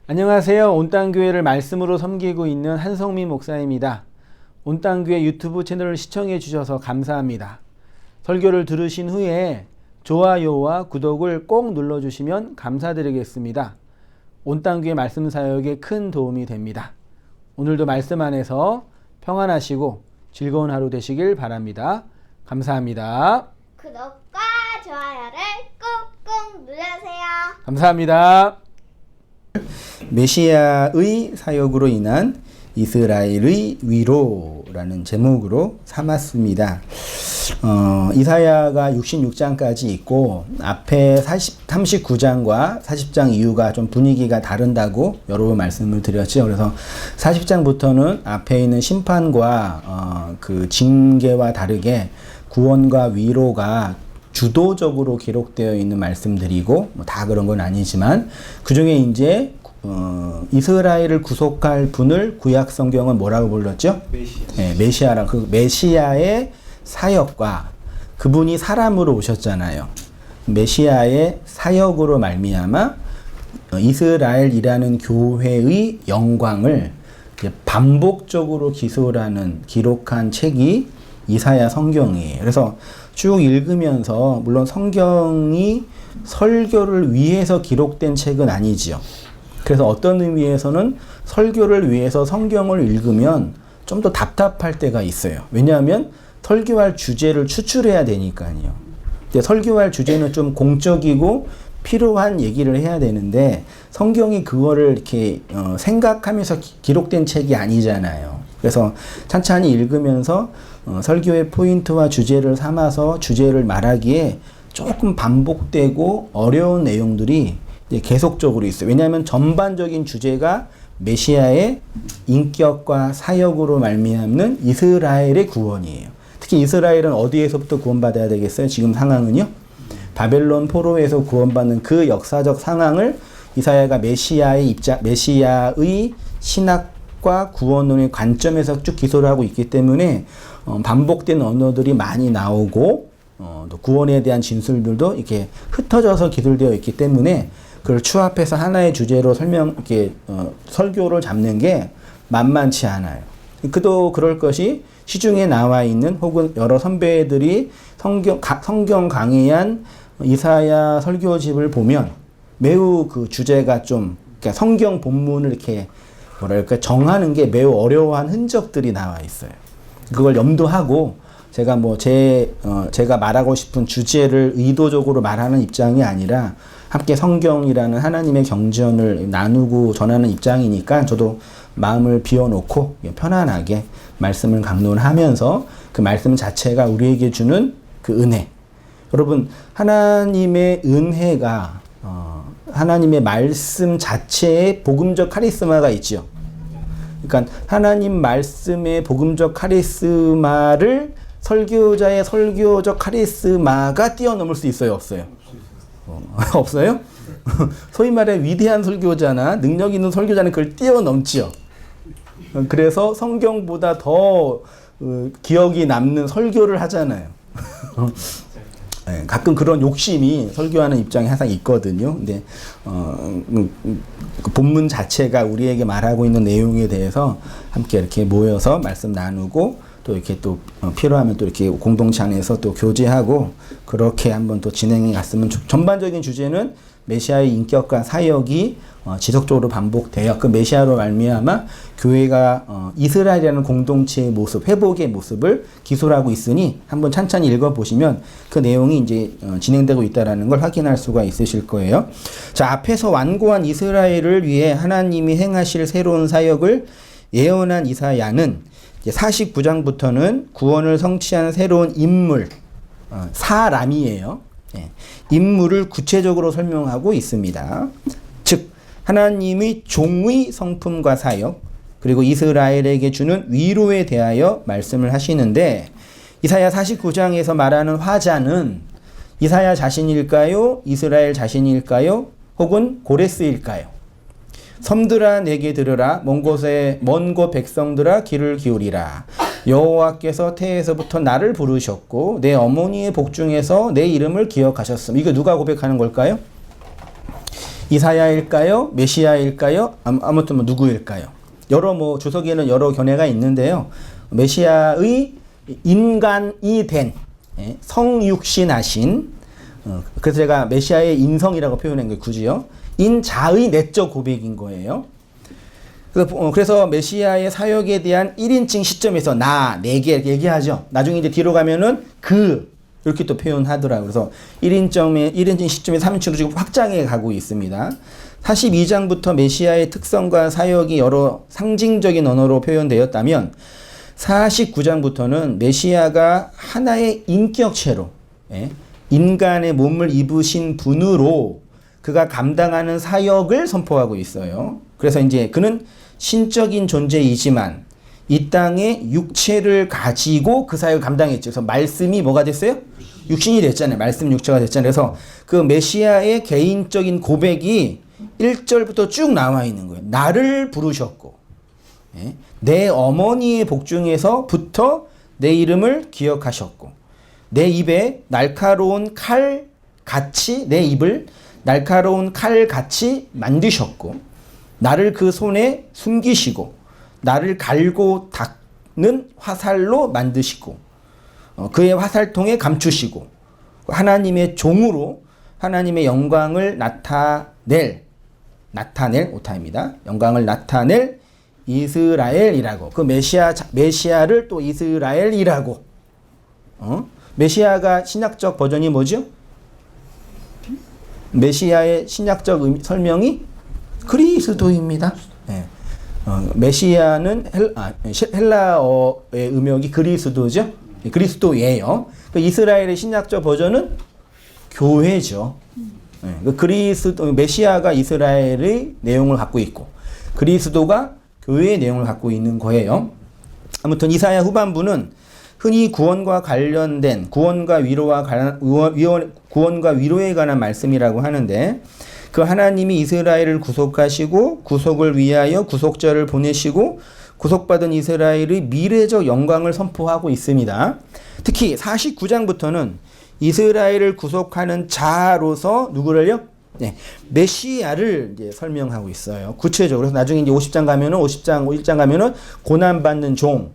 안녕하세요. 온땅교회를 말씀으로 섬기고 있는 한성민 목사입니다. 온땅교회 유튜브 채널을 시청해 주셔서 감사합니다. 설교를 들으신 후에 좋아요와 구독을 꼭 눌러주시면 감사드리겠습니다. 온땅교회 말씀 사역에 큰 도움이 됩니다. 오늘도 말씀 안에서 평안하시고 즐거운 하루 되시길 바랍니다. 감사합니다. 구독과 좋아요를 꾹꾹 눌러주세요. 감사합니다. 메시아의 사역으로 인한 이스라엘의 위로라는 제목으로 삼았습니다. 이사야가 66장까지 있고 앞에 39장과 40장 이후가 좀 분위기가 다른다고 여러 번 말씀을 드렸죠. 그래서 40장부터는 앞에 있는 심판과 그 징계와 다르게 구원과 위로가 주도적으로 기록되어 있는 말씀들이고 다 그런 건 아니지만 그 중에 이제 이스라엘을 구속할 분을 구약 성경은 뭐라고 불렀죠? 메시아라. 그 메시아의 사역과 그분이 사람으로 오셨잖아요. 메시아의 사역으로 말미암아 이스라엘이라는 교회의 영광을 반복적으로 기록한 책이 이사야 성경이에요. 그래서 쭉 읽으면서 물론 성경이 설교를 위해서 기록된 책은 아니지요. 그래서 어떤 의미에서는 설교를 위해서 성경을 읽으면 좀 더 답답할 때가 있어요. 왜냐하면 설교할 주제를 추출해야 되니까요. 근데 설교할 주제는 좀 공적이고 필요한 얘기를 해야 되는데 성경이 그거를 이렇게 생각하면서 기록된 책이 아니잖아요. 그래서 찬찬히 읽으면서 설교의 포인트와 주제를 삼아서 주제를 말하기에 조금 반복되고 어려운 내용들이 계속적으로 있어요. 왜냐하면 전반적인 주제가 메시아의 인격과 사역으로 말미암는 이스라엘의 구원이에요. 특히 이스라엘은 어디에서부터 구원받아야 되겠어요? 지금 상황은요? 바벨론 포로에서 구원받는 그 역사적 상황을 이사야가 메시아의 신학과 구원론의 관점에서 쭉 기소를 하고 있기 때문에 반복된 언어들이 많이 나오고 또 구원에 대한 진술들도 이렇게 흩어져서 기술되어 있기 때문에 그걸 추합해서 하나의 주제로 설교를 잡는 게 만만치 않아요. 그도 그럴 것이 시중에 나와 있는 혹은 여러 선배들이 성경 강의한 이사야 설교집을 보면 매우 그 주제가 좀 그러니까 성경 본문을 이렇게 정하는 게 매우 어려워한 흔적들이 나와 있어요. 그걸 염두하고 제가 말하고 싶은 주제를 의도적으로 말하는 입장이 아니라 함께 성경이라는 하나님의 경전을 나누고 전하는 입장이니까 저도 마음을 비워놓고 편안하게 말씀을 강론하면서 그 말씀 자체가 우리에게 주는 그 은혜. 여러분, 하나님의 은혜가 하나님의 말씀 자체에 복음적 카리스마가 있죠. 그러니까 하나님 말씀의 복음적 카리스마를 설교자의 설교적 카리스마가 뛰어넘을 수 있어요, 없어요? 없어요? 소위 말해 위대한 설교자나 능력 있는 설교자는 그걸 뛰어넘지요. 그래서 성경보다 더 기억이 남는 설교를 하잖아요. 가끔 그런 욕심이 설교하는 입장에 항상 있거든요. 근데 그 본문 자체가 우리에게 말하고 있는 내용에 대해서 함께 이렇게 모여서 말씀 나누고 또 이렇게 또 필요하면 또 이렇게 공동체 안에서 또 교제하고 그렇게 한번 또 진행해 갔으면 전반적인 주제는 메시아의 인격과 사역이 지속적으로 반복돼요. 그 메시아로 말미암아 교회가 이스라엘이라는 공동체의 모습, 회복의 모습을 기술하고 있으니 한번 찬찬히 읽어보시면 그 내용이 이제 진행되고 있다는 걸 확인할 수가 있으실 거예요. 자, 앞에서 완고한 이스라엘을 위해 하나님이 행하실 새로운 사역을 예언한 이사야는 49장부터는 구원을 성취한 새로운 인물, 사람이에요. 인물을 구체적으로 설명하고 있습니다. 즉 하나님의 종의 성품과 사역 그리고 이스라엘에게 주는 위로에 대하여 말씀을 하시는데 이사야 49장에서 말하는 화자는 이사야 자신일까요? 이스라엘 자신일까요? 혹은 고레스일까요? 섬들아 내게 들으라 먼 곳 백성들아 귀를 기울이라 여호와께서 태에서부터 나를 부르셨고 내 어머니의 복중에서 내 이름을 기억하셨음. 이거 누가 고백하는 걸까요? 이사야일까요? 메시아일까요? 아무튼 뭐 누구일까요? 여러 뭐 주석에는 여러 견해가 있는데요. 메시아의 인간이 된 성육신하신 그래서 제가 메시아의 인성이라고 표현한 게 굳이요. 인자의 내적 고백인 거예요. 그래서 메시아의 사역에 대한 1인칭 시점에서 나, 내게 얘기하죠. 나중에 이제 뒤로 가면은 이렇게 또 표현하더라고요. 그래서 1인칭 시점에 3인칭으로 지금 확장해 가고 있습니다. 42장부터 메시아의 특성과 사역이 여러 상징적인 언어로 표현되었다면 49장부터는 메시아가 하나의 인격체로 인간의 몸을 입으신 분으로 그가 감당하는 사역을 선포하고 있어요. 그래서 이제 그는 신적인 존재이지만 이 땅에 육체를 가지고 그 사역을 감당했죠. 그래서 말씀이 뭐가 됐어요? 육신이 됐잖아요. 말씀 육체가 됐잖아요. 그래서 그 메시아의 개인적인 고백이 1절부터 쭉 나와 있는 거예요. 나를 부르셨고 내 어머니의 복중에서부터 내 이름을 기억하셨고 내 입에 날카로운 칼 같이 내 입을 날카로운 칼 같이 만드셨고 나를 그 손에 숨기시고 나를 갈고 닦는 화살로 만드시고 그의 화살통에 감추시고 하나님의 종으로 하나님의 영광을 나타낼 오타입니다. 영광을 나타낼 이스라엘이라고 그 메시아를 또 이스라엘이라고 메시아가 신약적 버전이 뭐죠? 메시아의 신약적 설명이 그리스도입니다. 네. 메시아는 헬라어의 음역이 그리스도죠. 그리스도예요. 그 이스라엘의 신약적 버전은 교회죠. 네. 그 메시아가 이스라엘의 내용을 갖고 있고 그리스도가 교회의 내용을 갖고 있는 거예요. 아무튼 이사야 후반부는 흔히 구원과 관련된 구원과 위로에 관한 말씀이라고 하는데 그 하나님이 이스라엘을 구속하시고 구속을 위하여 구속자를 보내시고 구속받은 이스라엘의 미래적 영광을 선포하고 있습니다. 특히 49장부터는 이스라엘을 구속하는 자로서 누구를요? 네, 메시아를 이제 설명하고 있어요. 구체적으로. 그래서 나중에 이제 50장 가면은 51장 가면은 고난받는 종,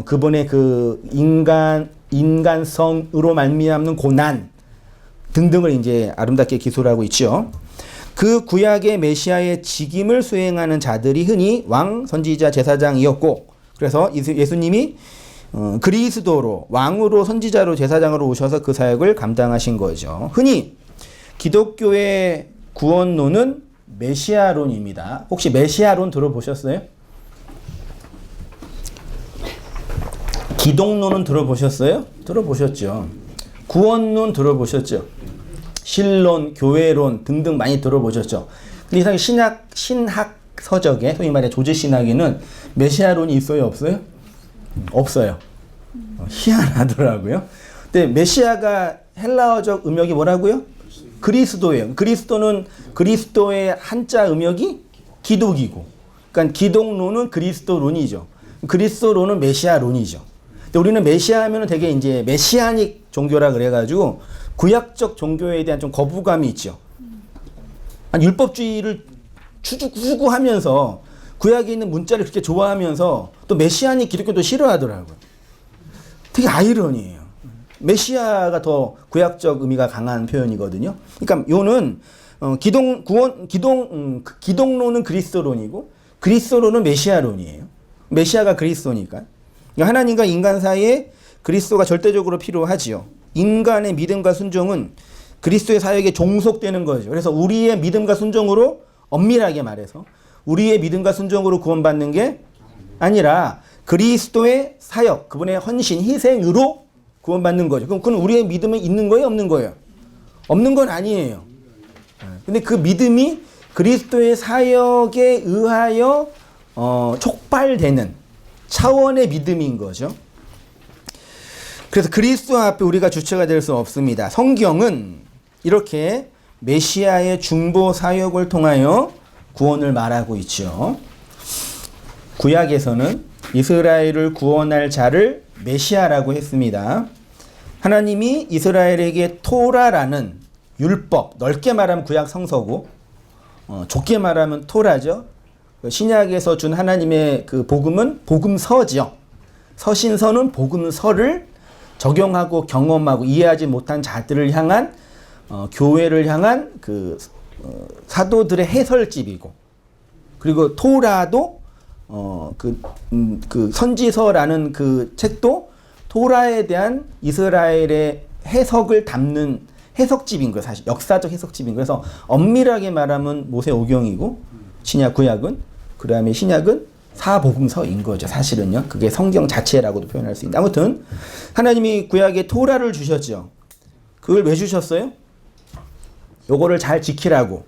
그분의 그 인간성으로 말미암는 고난 등등을 이제 아름답게 기술하고 있죠. 그 구약의 메시아의 직임을 수행하는 자들이 흔히 왕, 선지자, 제사장이었고 그래서 예수님이 그리스도로 왕으로 선지자로 제사장으로 오셔서 그 사역을 감당하신 거죠. 흔히 기독교의 구원론은 메시아론입니다. 혹시 메시아론 들어보셨어요? 기독론은 들어보셨어요? 들어보셨죠. 구원론 들어보셨죠. 신론, 교회론 등등 많이 들어보셨죠. 근데 이상 신학 서적에 소위 말해 조지신학에는 메시아론이 있어요, 없어요? 없어요. 희한하더라고요. 근데 메시아가 헬라어적 음역이 뭐라고요? 그리스도예요. 그리스도는 그리스도의 한자 음역이 기독이고, 그러니까 기독론은 그리스도론이죠. 그리스도론은 메시아론이죠. 근데 우리는 메시아 하면은 되게 이제 메시아닉 종교라 그래가지고 구약적 종교에 대한 좀 거부감이 있죠. 율법주의를 추구하면서 구약에 있는 문자를 그렇게 좋아하면서 또 메시아닉 기독교도 싫어하더라고요. 되게 아이러니예요. 메시아가 더 구약적 의미가 강한 표현이거든요. 그러니까 요는 기독론은 그리스도론이고 그리스도론은 메시아론이에요. 메시아가 그리스도니까. 하나님과 인간 사이에 그리스도가 절대적으로 필요하지요. 인간의 믿음과 순종은 그리스도의 사역에 종속되는 거죠. 그래서 우리의 믿음과 순종으로 엄밀하게 말해서 우리의 믿음과 순종으로 구원받는 게 아니라 그리스도의 사역, 그분의 헌신, 희생으로 구원받는 거죠. 그럼 그건 우리의 믿음은 있는 거예요, 없는 거예요? 없는 건 아니에요. 근데 그 믿음이 그리스도의 사역에 의하여 촉발되는 차원의 믿음인 거죠. 그래서 그리스도 앞에 우리가 주체가 될 수 없습니다. 성경은 이렇게 메시아의 중보 사역을 통하여 구원을 말하고 있죠. 구약에서는 이스라엘을 구원할 자를 메시아라고 했습니다. 하나님이 이스라엘에게 토라라는 율법, 넓게 말하면 구약 성서고 좁게 말하면 토라죠. 신약에서 준 하나님의 그 복음은 복음서죠. 서신서는 복음서를 적용하고 경험하고 이해하지 못한 자들을 향한 교회를 향한 그 사도들의 해설집이고, 그리고 토라도 그 선지서라는 그 책도 토라에 대한 이스라엘의 해석을 담는 해석집인 거예요. 사실 역사적 해석집인 거예요. 그래서 엄밀하게 말하면 모세오경이고 신약 구약은, 그 다음에 신약은 사복음서인 거죠. 사실은요. 그게 성경 자체라고도 표현할 수 있는데, 아무튼 하나님이 구약에 토라를 주셨죠. 그걸 왜 주셨어요? 요거를 잘 지키라고.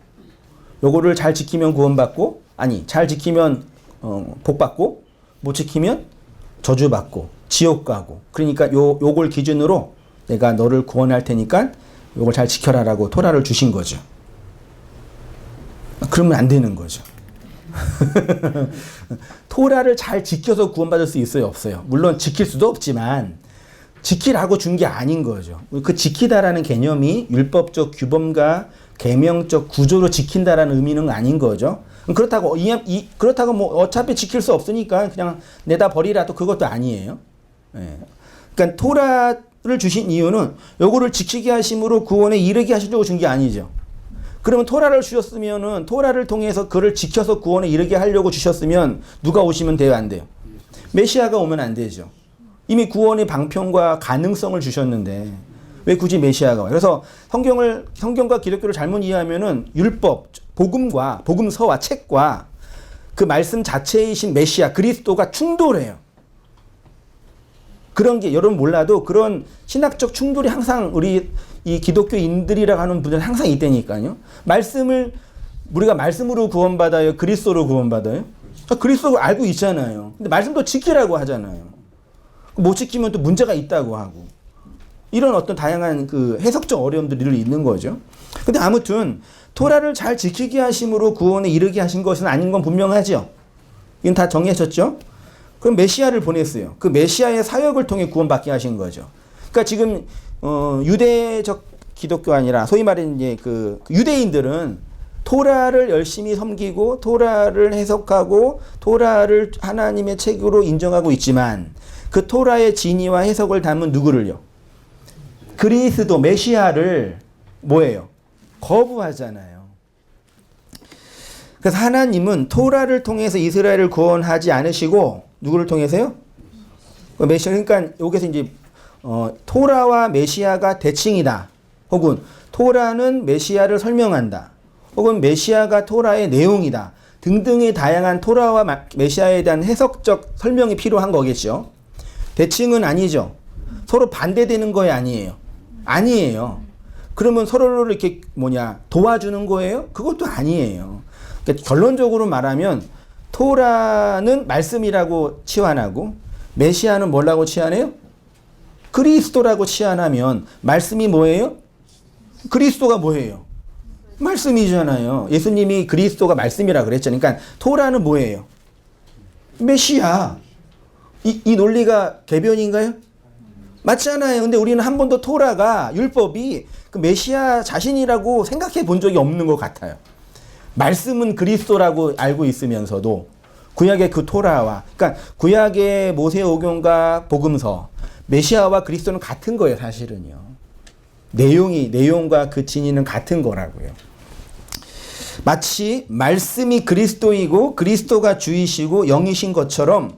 요거를 잘 지키면 구원받고, 아니 잘 지키면 복받고, 못 지키면 저주받고 지옥 가고. 그러니까 요걸 기준으로 내가 너를 구원할 테니까 요걸 잘 지켜라라고 토라를 주신 거죠. 그러면 안 되는 거죠. 토라를 잘 지켜서 구원받을 수 있어요, 없어요? 물론 지킬 수도 없지만 지키라고 준 게 아닌 거죠. 그 지키다라는 개념이 율법적 규범과 계명적 구조로 지킨다라는 의미는 아닌 거죠. 그렇다고 그렇다고 뭐 어차피 지킬 수 없으니까 그냥 내다 버리라, 또 그것도 아니에요. 예. 그러니까 토라를 주신 이유는 요거를 지키게 하심으로 구원에 이르게 하시려고 준 게 아니죠. 그러면 토라를 주셨으면은 토라를 통해서 그를 지켜서 구원에 이르게 하려고 주셨으면 누가 오시면 돼요, 안 돼요? 메시아가 오면 안 되죠. 이미 구원의 방편과 가능성을 주셨는데 왜 굳이 메시아가 와요? 그래서 성경과 기독교를 잘못 이해하면은 율법, 복음과 복음서와 책과 그 말씀 자체이신 메시아 그리스도가 충돌해요. 그런 게 여러분 몰라도 그런 신학적 충돌이 항상 우리 이 기독교인들이라고 하는 분들은 항상 있다니까요. 우리가 말씀으로 구원받아요? 그리스도로 구원받아요? 그리스도 알고 있잖아요. 근데 말씀도 지키라고 하잖아요. 못 지키면 또 문제가 있다고 하고. 이런 어떤 다양한 그 해석적 어려움들이 늘 있는 거죠. 근데 아무튼 토라를 잘 지키게 하심으로 구원에 이르게 하신 것은 아닌 건 분명하죠. 이건 다 정리하셨죠? 그럼 메시아를 보냈어요. 그 메시아의 사역을 통해 구원받게 하신 거죠. 그러니까 지금 유대적 기독교 아니라 소위 말하는 이제 그 유대인들은 토라를 열심히 섬기고 토라를 해석하고 토라를 하나님의 책으로 인정하고 있지만 그 토라의 진의와 해석을 담은 누구를요? 그리스도 메시아를 뭐예요? 거부하잖아요. 그래서 하나님은 토라를 통해서 이스라엘을 구원하지 않으시고 누구를 통해서요? 메시아. 그러니까 여기서 이제 토라와 메시아가 대칭이다. 혹은 토라는 메시아를 설명한다. 혹은 메시아가 토라의 내용이다. 등등의 다양한 토라와 메시아에 대한 해석적 설명이 필요한 거겠죠. 대칭은 아니죠. 서로 반대되는 거에 아니에요. 아니에요. 그러면 서로를 이렇게 도와주는 거예요? 그것도 아니에요. 그러니까 결론적으로 말하면 토라는 말씀이라고 치환하고 메시아는 뭐라고 치환해요? 그리스도라고 치환하면 말씀이 뭐예요? 그리스도가 뭐예요? 말씀이잖아요. 예수님이 그리스도가 말씀이라 그랬잖아요. 그러니까 토라는 뭐예요? 메시아. 이 논리가 개변인가요? 맞잖아요. 근데 우리는 한 번도 토라가 율법이 그 메시아 자신이라고 생각해 본 적이 없는 것 같아요. 말씀은 그리스도라고 알고 있으면서도 구약의 그 토라와, 그러니까 구약의 모세오경과 복음서, 메시아와 그리스도는 같은 거예요, 사실은요. 내용과 그 진위는 같은 거라고요. 마치 말씀이 그리스도이고 그리스도가 주이시고 영이신 것처럼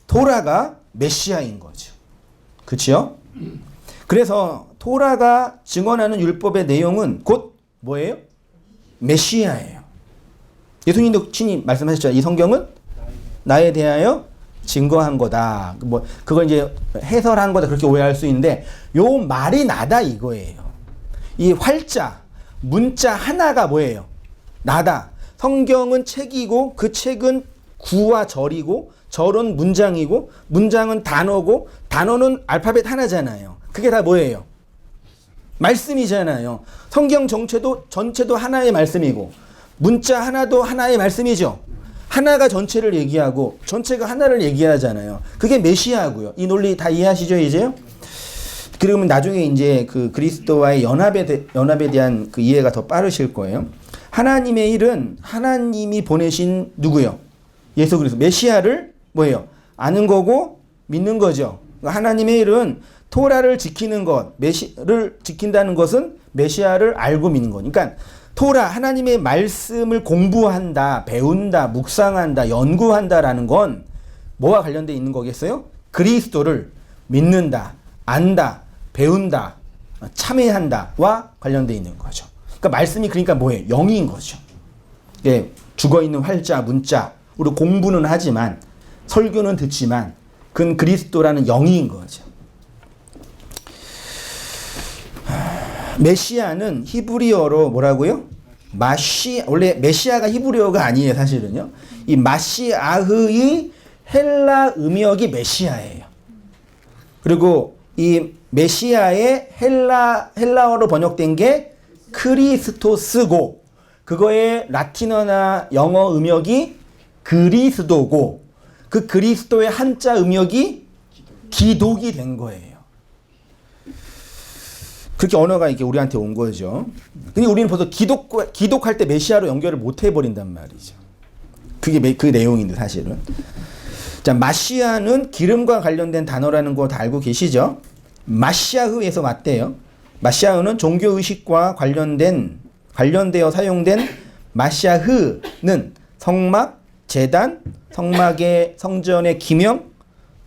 토라가 메시아인 거죠. 그렇죠? 그래서 토라가 증언하는 율법의 내용은 곧 뭐예요? 메시아예요. 예수님도 친히 말씀하셨죠. 이 성경은 나에 대하여 증거한 거다. 그걸 이제 해설한 거다. 그렇게 오해할 수 있는데 요 말이 나다 이거예요. 이 활자, 문자 하나가 뭐예요? 나다. 성경은 책이고 그 책은 구와 절이고 절은 문장이고 문장은 단어고 단어는 알파벳 하나잖아요. 그게 다 뭐예요? 말씀이잖아요. 성경 전체도 하나의 말씀이고 문자 하나도 하나의 말씀이죠. 하나가 전체를 얘기하고 전체가 하나를 얘기하잖아요. 그게 메시아고요. 이 논리 다 이해하시죠, 이제요? 그러면 나중에 이제 그 그리스도와의 연합에 대한 그 이해가 더 빠르실 거예요. 하나님의 일은 하나님이 보내신 누구요? 예수 그리스도 메시아를 뭐예요? 아는 거고 믿는 거죠. 하나님의 일은 토라를 지키는 것, 메시를 지킨다는 것은 메시아를 알고 믿는 거니까. 그러니까 토라 하나님의 말씀을 공부한다, 배운다, 묵상한다, 연구한다라는 건 뭐와 관련되어 있는 거겠어요? 그리스도를 믿는다, 안다, 배운다, 참회한다와 관련되어 있는 거죠. 그러니까 말씀이 그러니까 뭐예요? 영인 거죠. 예, 죽어있는 활자, 문자으로 공부는 하지만 설교는 듣지만 그건 그리스도라는 영인 거죠. 메시아는 히브리어로 뭐라고요? 원래 메시아가 히브리어가 아니에요, 사실은요. 이 마시아흐의 헬라 음역이 메시아예요. 그리고 이 메시아의 헬라어로 번역된 게 크리스토스고, 그거의 라틴어나 영어 음역이 그리스도고, 그 그리스도의 한자 음역이 기독이 된 거예요. 그렇게 언어가 이렇게 우리한테 온 거죠. 근데 우리는 벌써 기독할 때 메시아로 연결을 못 해버린단 말이죠. 그게 그 내용인데 사실은. 자, 마시아는 기름과 관련된 단어라는 거 다 알고 계시죠? 마시아흐에서 왔대요. 마시아흐는 종교의식과 관련되어 사용된 마시아흐는 성막, 제단, 성막의 성전의 기명,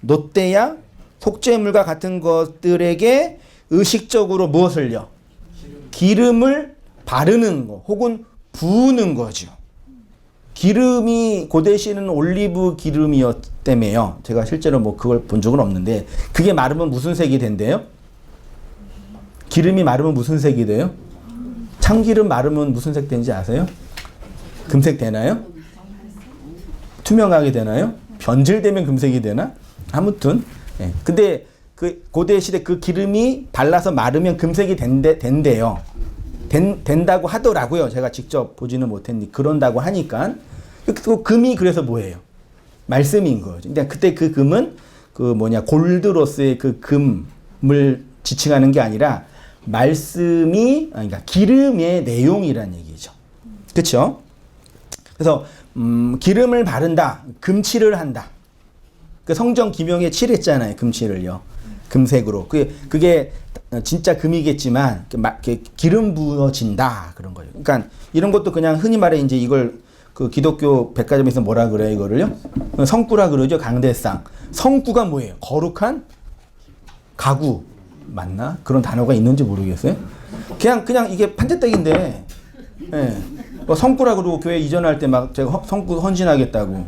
노대야, 속죄물과 같은 것들에게 의식적으로 무엇을요? 기름을 바르는 거 혹은 부으는 거죠. 기름이 고대시는 올리브 기름이었다며요. 제가 실제로 뭐 그걸 본 적은 없는데 그게 마르면 무슨 색이 된대요? 기름이 마르면 무슨 색이 돼요? 참기름 마르면 무슨 색 되는지 아세요? 금색 되나요? 투명하게 되나요? 변질되면 금색이 되나? 아무튼 예. 근데 그 고대 시대 그 기름이 발라서 마르면 금색이 된대요. 된다고 하더라고요. 제가 직접 보지는 못했니 그런다고 하니까. 그 금이 그래서 뭐예요? 말씀인 거죠. 근데 그때 그 금은 골드로스의 그 금을 지칭하는 게 아니라 말씀이 그러니까 기름의 내용이란 얘기죠. 그렇죠? 그래서 기름을 바른다, 금칠을 한다. 그 성전 기명에 칠했잖아요, 금칠을요. 금색으로. 그게 진짜 금이겠지만 기름 부어진다 그런 거예요. 그러니까 이런 것도 그냥 흔히 말해 이제 이걸 그 기독교 백화점에서 뭐라 그래요 이거를요? 성구라 그러죠. 강대상. 성구가 뭐예요? 거룩한 가구 맞나? 그런 단어가 있는지 모르겠어요. 그냥 이게 판재떡인데, 예. 성구라 그러고 교회 이전할 때 막 제가 성구 헌신하겠다고.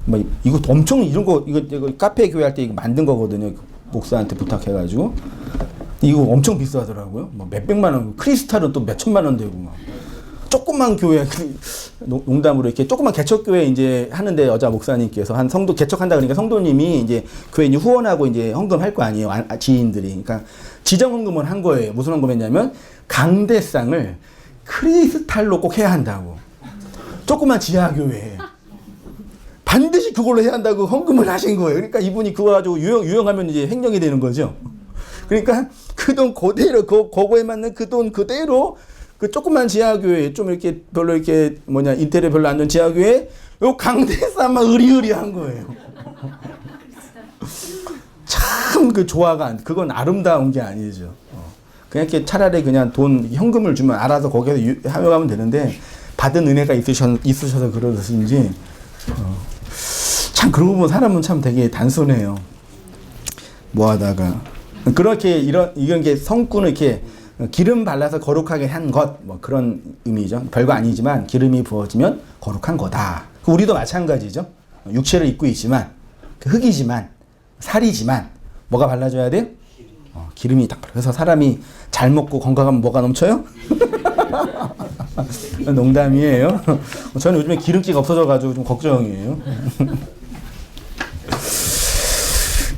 뭐 이거 엄청 이런 거 이거 카페 교회 할 때 이거 만든 거거든요. 목사한테 부탁해가지고 이거 엄청 비싸더라고요. 뭐 몇백만 원, 크리스탈은 또 몇천만 원 되고 막. 조그만 교회 농담으로 이렇게 조그만 개척교회 이제 하는데 여자 목사님께서 한 성도 개척한다 그러니까 성도님이 이제 교회 이제 후원하고 이제 헌금할 거 아니에요. 지인들이. 그러니까 지정 헌금을 한 거예요. 무슨 헌금했냐면 강대상을 크리스탈로 꼭 해야 한다고. 조그만 지하교회. 반드시 그걸로 해야 한다고 헌금을 하신 거예요. 그러니까 이분이 그거 가지고 유용하면 이제 횡령이 되는 거죠. 그러니까 그 돈 그대로, 그거에 맞는 그 돈 그대로 그 조그만 지하교회, 좀 이렇게 별로 이렇게 인테리어 별로 안 좋은 지하교회, 요 강대상만 의리의리한 거예요. 참 그 조화가, 그건 아름다운 게 아니죠. 그냥 이렇게 차라리 그냥 돈, 현금을 주면 알아서 거기서 하면 되는데, 받은 은혜가 있으셔서 그러신지, 참, 그러고 보면 사람은 참 되게 단순해요. 뭐 하다가. 그렇게, 이런 게 성구는 이렇게 기름 발라서 거룩하게 한 것, 뭐 그런 의미죠. 별거 아니지만 기름이 부어지면 거룩한 거다. 우리도 마찬가지죠. 육체를 입고 있지만, 흙이지만, 살이지만, 뭐가 발라줘야 돼요? 기름이 딱. 그래서 사람이 잘 먹고 건강하면 뭐가 넘쳐요? 농담이에요. 저는 요즘에 기름기가 없어져가지고 좀 걱정이에요.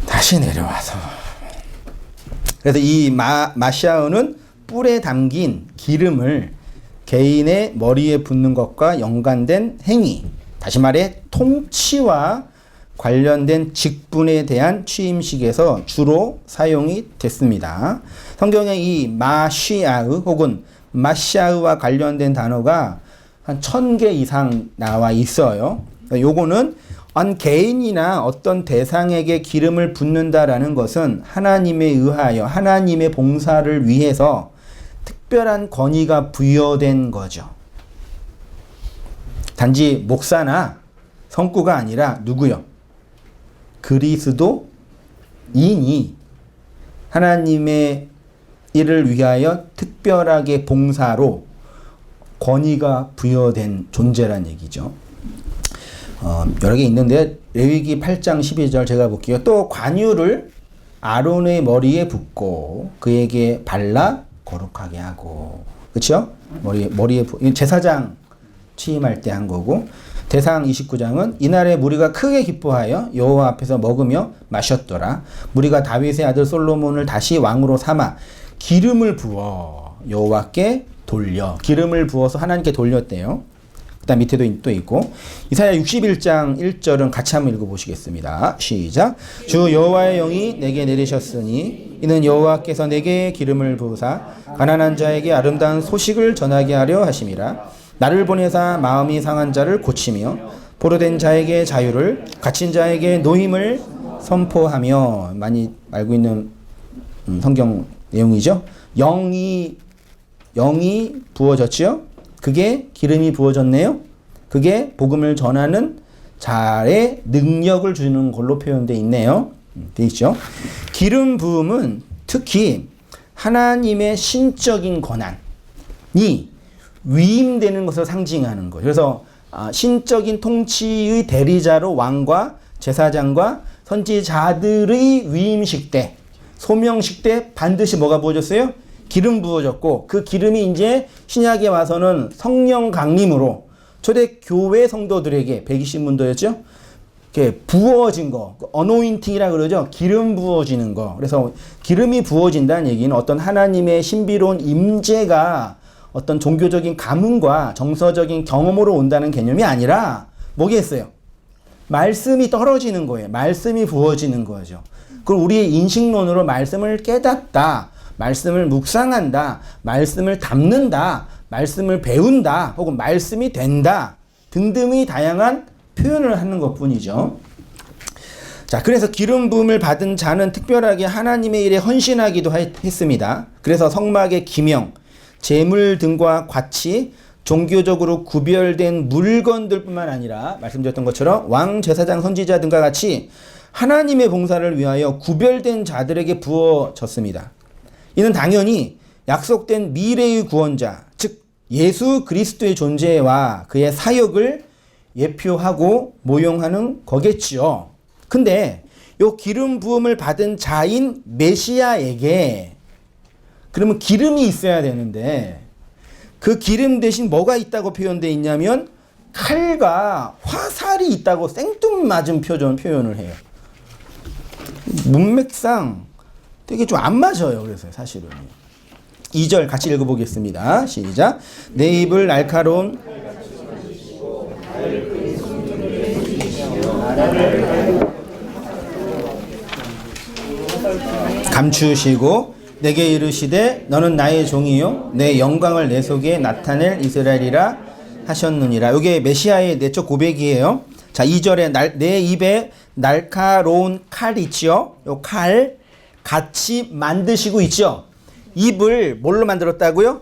다시 내려와서. 그래서 이 마샤오는 뿔에 담긴 기름을 개인의 머리에 붓는 것과 연관된 행위, 다시 말해 통치와 관련된 직분에 대한 취임식에서 주로 사용이 됐습니다. 성경에 이 마시아흐 혹은 마샤흐와 관련된 단어가 한 1000개 이상 나와 있어요. 요거는 한 개인이나 어떤 대상에게 기름을 붓는다라는 것은 하나님에 의하여 하나님의 봉사를 위해서 특별한 권위가 부여된 거죠. 단지 목사나 성구가 아니라 누구요? 그리스도인이 하나님의 일을 위하여 특별하게 봉사로 권위가 부여된 존재란 얘기죠. 여러 개 있는데 레위기 8장 12절 제가 볼게요. 또 관유를 아론의 머리에 붓고 그에게 발라 거룩하게 하고, 그렇죠? 머리에 제사장 취임할 때 한 거고, 대상 29장은 이날에 무리가 크게 기뻐하여 여호와 앞에서 먹으며 마셨더라. 무리가 다윗의 아들 솔로몬을 다시 왕으로 삼아 기름을 부어 여호와께 돌려, 기름을 부어서 하나님께 돌렸대요. 그 다음 밑에도 또 있고, 이사야 61장 1절은 같이 한번 읽어보시겠습니다. 시작. 주 여호와의 영이 내게 내리셨으니 이는 여호와께서 내게 기름을 부으사 가난한 자에게 아름다운 소식을 전하게 하려 하심이라. 나를 보내사 마음이 상한 자를 고치며 포로된 자에게 자유를, 갇힌 자에게 노임을 선포하며. 많이 알고 있는 성경 내용이죠. 영이 부어졌죠. 그게 기름이 부어졌네요. 그게 복음을 전하는 자의 능력을 주는 걸로 표현되어 있네요. 되어 있죠. 기름 부음은 특히 하나님의 신적인 권한이 위임되는 것을 상징하는 거예요. 그래서 신적인 통치의 대리자로 왕과 제사장과 선지자들의 위임식 때, 소명식 때 반드시 뭐가 부어졌어요? 기름 부어졌고, 그 기름이 이제 신약에 와서는 성령 강림으로 초대교회 성도들에게 120문도였죠? 이렇게 부어진 거, 어노인팅이라 그러죠? 기름 부어지는 거. 그래서 기름이 부어진다는 얘기는 어떤 하나님의 신비로운 임재가 어떤 종교적인 가문과 정서적인 경험으로 온다는 개념이 아니라 뭐겠어요? 말씀이 떨어지는 거예요. 말씀이 부어지는 거죠. 그럼 우리의 인식론으로 말씀을 깨닫다, 말씀을 묵상한다, 말씀을 담는다, 말씀을 배운다, 혹은 말씀이 된다 등등의 다양한 표현을 하는 것뿐이죠. 자, 그래서 기름 부음을 받은 자는 특별하게 하나님의 일에 헌신하기도 했습니다. 그래서 성막의 기명, 제물 등과 같이 종교적으로 구별된 물건들뿐만 아니라 말씀드렸던 것처럼 왕, 제사장, 선지자 등과 같이 하나님의 봉사를 위하여 구별된 자들에게 부어졌습니다. 이는 당연히 약속된 미래의 구원자, 즉 예수 그리스도의 존재와 그의 사역을 예표하고 모용하는 거겠지요. 근데 요 기름 부음을 받은 자인 메시아에게 그러면 기름이 있어야 되는데, 그 기름 대신 뭐가 있다고 표현되어 있냐면 칼과 화살이 있다고 생뚱맞은 표현을 해요. 문맥상 되게 좀 안 맞아요. 그래서 사실은 2절 같이 읽어보겠습니다. 시작. 내 입을 날카로운 감추시고 내게 이르시되 너는 나의 종이요 내 영광을 내 속에 나타낼 이스라엘이라 하셨느니라. 이게 메시아의 내적 고백이에요. 자, 2절에 내 입에 날카로운 칼 있죠. 요 칼 같이 만드시고 있죠. 입을 뭘로 만들었다고요?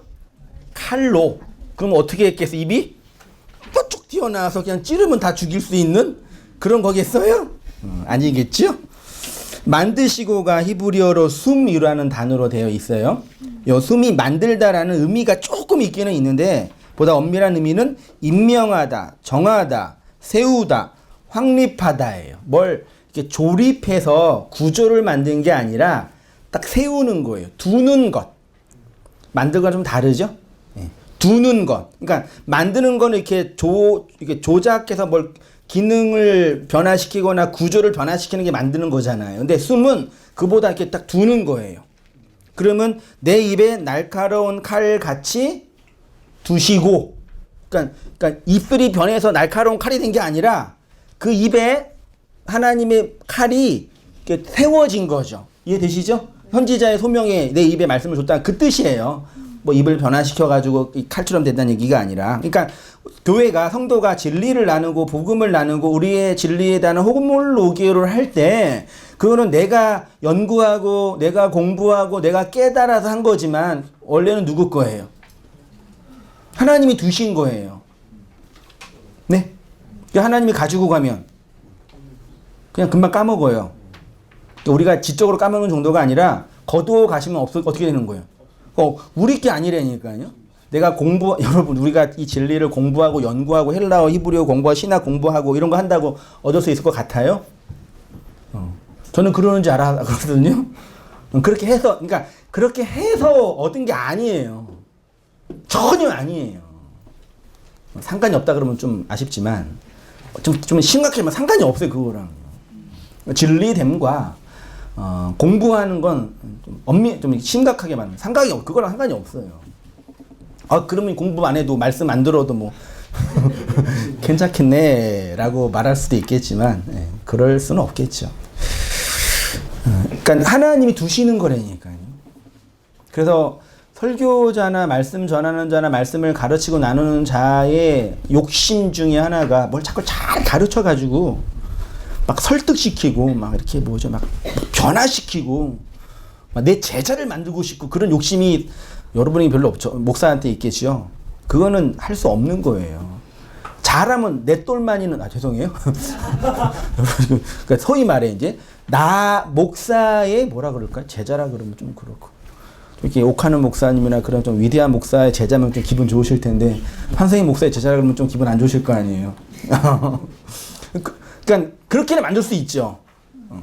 칼로. 그럼 어떻게 했겠어? 입이 뻗쭉 튀어나와서 그냥 찌르면 다 죽일 수 있는 그런 거겠어요? 아니겠죠? 만드시고가 히브리어로 숨이라는 단어로 되어 있어요. 요 숨이 만들다라는 의미가 조금 있기는 있는데 보다 엄밀한 의미는 임명하다, 정하다, 세우다, 확립하다예요. 뭘 이렇게 조립해서 구조를 만든 게 아니라 딱 세우는 거예요. 두는 것. 만들과 좀 다르죠? 네. 두는 것. 그러니까 만드는 거는 이렇게 조작해서 뭘 기능을 변화시키거나 구조를 변화시키는 게 만드는 거잖아요. 근데 숨은 그보다 이렇게 딱 두는 거예요. 그러면 내 입에 날카로운 칼 같이 두시고, 그러니까 입술이 변해서 날카로운 칼이 된 게 아니라 그 입에 하나님의 칼이 이렇게 세워진 거죠. 이해되시죠? 선지자의 소명에 내 입에 말씀을 줬다 그 뜻이에요. 뭐 입을 변화시켜가지고 이 칼처럼 된다는 얘기가 아니라, 그러니까 교회가 성도가 진리를 나누고 복음을 나누고 우리의 진리에 대한 호물로기를 할 때 그거는 내가 연구하고 내가 공부하고 내가 깨달아서 한 거지만 원래는 누구 거예요? 하나님이 두신 거예요. 네? 하나님이 가지고 가면 그냥 금방 까먹어요. 우리가 지적으로 까먹는 정도가 아니라 거두어 가시면 어떻게 되는 거예요? 우리 게 아니라니까요. 내가 여러분, 우리가 이 진리를 공부하고 연구하고 헬라어, 히브리어 공부하고 신학 공부하고 이런 거 한다고 얻을 수 있을 것 같아요? 저는 그러는지 알았거든요. 그러니까 그렇게 해서 얻은 게 아니에요. 전혀 아니에요. 상관이 없다 그러면 좀 아쉽지만, 좀 심각하면 상관이 없어요, 그거랑. 진리됨과, 공부하는 건 좀 심각하게 말하면 그거랑 상관이 없어요. 그러면 공부 안 해도 말씀 안 들어도 뭐 괜찮겠네 라고 말할 수도 있겠지만, 그럴 수는 없겠죠. 그러니까 하나님이 두시는 거라니까요. 그래서 설교자나 말씀 전하는 자나 말씀을 가르치고 나누는 자의 욕심 중에 하나가 뭘 자꾸 잘 가르쳐 가지고 막 설득시키고 막 이렇게 막 변화시키고 막 내 제자를 만들고 싶고 그런 욕심이 여러분이 별로 없죠. 목사한테 있겠죠. 그거는 할 수 없는 거예요. 잘하면 내 똘마니는 죄송해요. 그러니까 소위 말해 이제 나 목사의 뭐라 그럴까? 제자라 그러면 좀 그렇고. 이렇게 옥하는 목사님이나 그런 좀 위대한 목사의 제자면 좀 기분 좋으실 텐데 한성희 목사의 제자라 그러면 좀 기분 안 좋으실 거 아니에요. 그러니까 그렇게는 만들 수 있죠.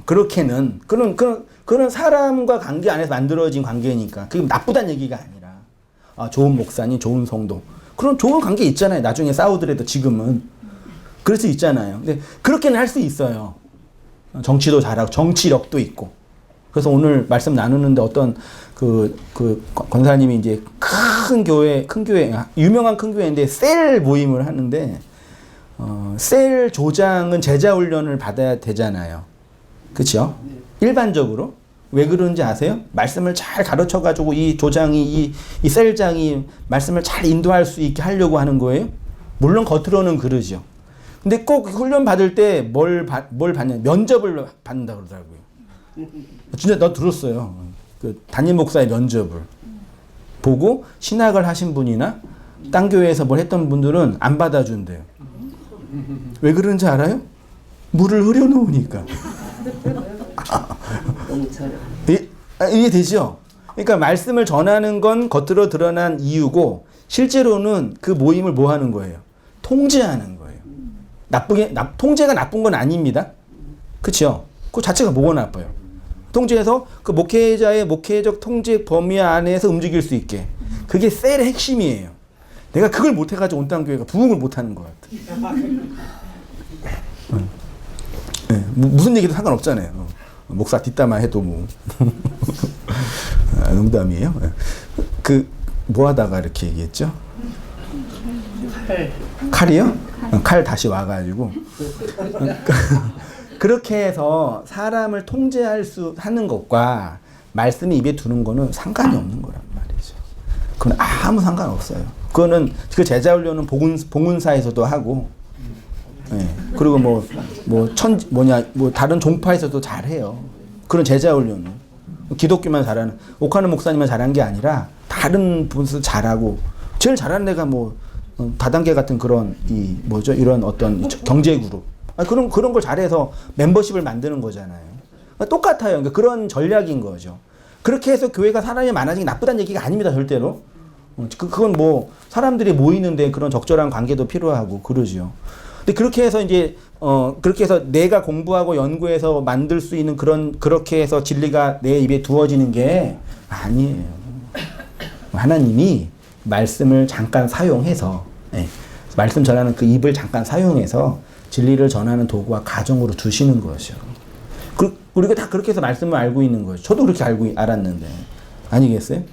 그렇게는 그런 사람과 관계 안에서 만들어진 관계니까 그게 나쁘다는 얘기가 아니라 좋은 목사님, 좋은 성도 그런 좋은 관계 있잖아요. 나중에 싸우더라도 지금은 그럴 수 있잖아요. 근데 그렇게는 할 수 있어요. 정치도 잘하고 정치력도 있고. 그래서 오늘 말씀 나누는데 어떤 그 권사님이 이제 큰 교회, 유명한 큰 교회인데 셀 모임을 하는데 셀 조장은 제자 훈련을 받아야 되잖아요. 그렇죠? 일반적으로 왜 그런지 아세요? 말씀을 잘 가르쳐 가지고 이 조장이 이 셀장이 말씀을 잘 인도할 수 있게 하려고 하는 거예요. 물론 겉으로는 그러죠. 근데 꼭 훈련 받을 때 뭘 받냐? 면접을 받는다 그러더라고요. 진짜 나 들었어요. 그 담임 목사의 면접을 보고 신학을 하신 분이나 딴 교회에서 뭘 했던 분들은 안 받아준대요. 왜 그런지 알아요? 물을 흐려놓으니까. 이해되죠? 그러니까 말씀을 전하는 건 겉으로 드러난 이유고 실제로는 그 모임을 뭐 하는 거예요? 통제하는 거예요. 통제가 나쁜 건 아닙니다. 그렇죠? 그 자체가 뭐가 나빠요? 통제해서 그 목회자의 목회적 통제 범위 안에서 움직일 수 있게. 그게 셀의 핵심이에요. 내가 그걸 못해가지고 온땅교회가 부흥을 못하는 것 같아. 네, 무슨 얘기도 상관없잖아요. 목사 뒷담화 해도 뭐. 농담이에요. 뭐 하다가 이렇게 얘기했죠? 칼이요? 칼 다시 와가지고. 그렇게 해서 사람을 하는 것과 말씀이 입에 두는 거는 상관이 없는 거란 말이죠. 그건 아무 상관없어요. 그 제자 훈련은 봉은사에서도 하고, 그리고 다른 종파에서도 잘해요. 그런 제자 훈련은. 기독교만 잘하는, 옥하는 목사님만 잘한 게 아니라, 다른 분도 잘하고, 제일 잘하는 애가 다단계 같은 그런, 이런 어떤 경제그룹. 그런 걸 잘해서 멤버십을 만드는 거잖아요. 똑같아요. 그러니까 그런 전략인 거죠. 그렇게 해서 교회가 사람이 많아지는 게 나쁘다는 얘기가 아닙니다, 절대로. 그건 사람들이 모이는데 그런 적절한 관계도 필요하고 그러죠. 근데 그렇게 해서 그렇게 해서 내가 공부하고 연구해서 만들 수 있는 그렇게 해서 진리가 내 입에 두어지는 게 아니에요. 하나님이 말씀을 잠깐 사용해서, 말씀 전하는 그 입을 잠깐 사용해서 진리를 전하는 도구와 가정으로 두시는 것이요. 우리가 다 그렇게 해서 말씀을 알고 있는 거죠. 저도 그렇게 알았는데. 아니겠어요?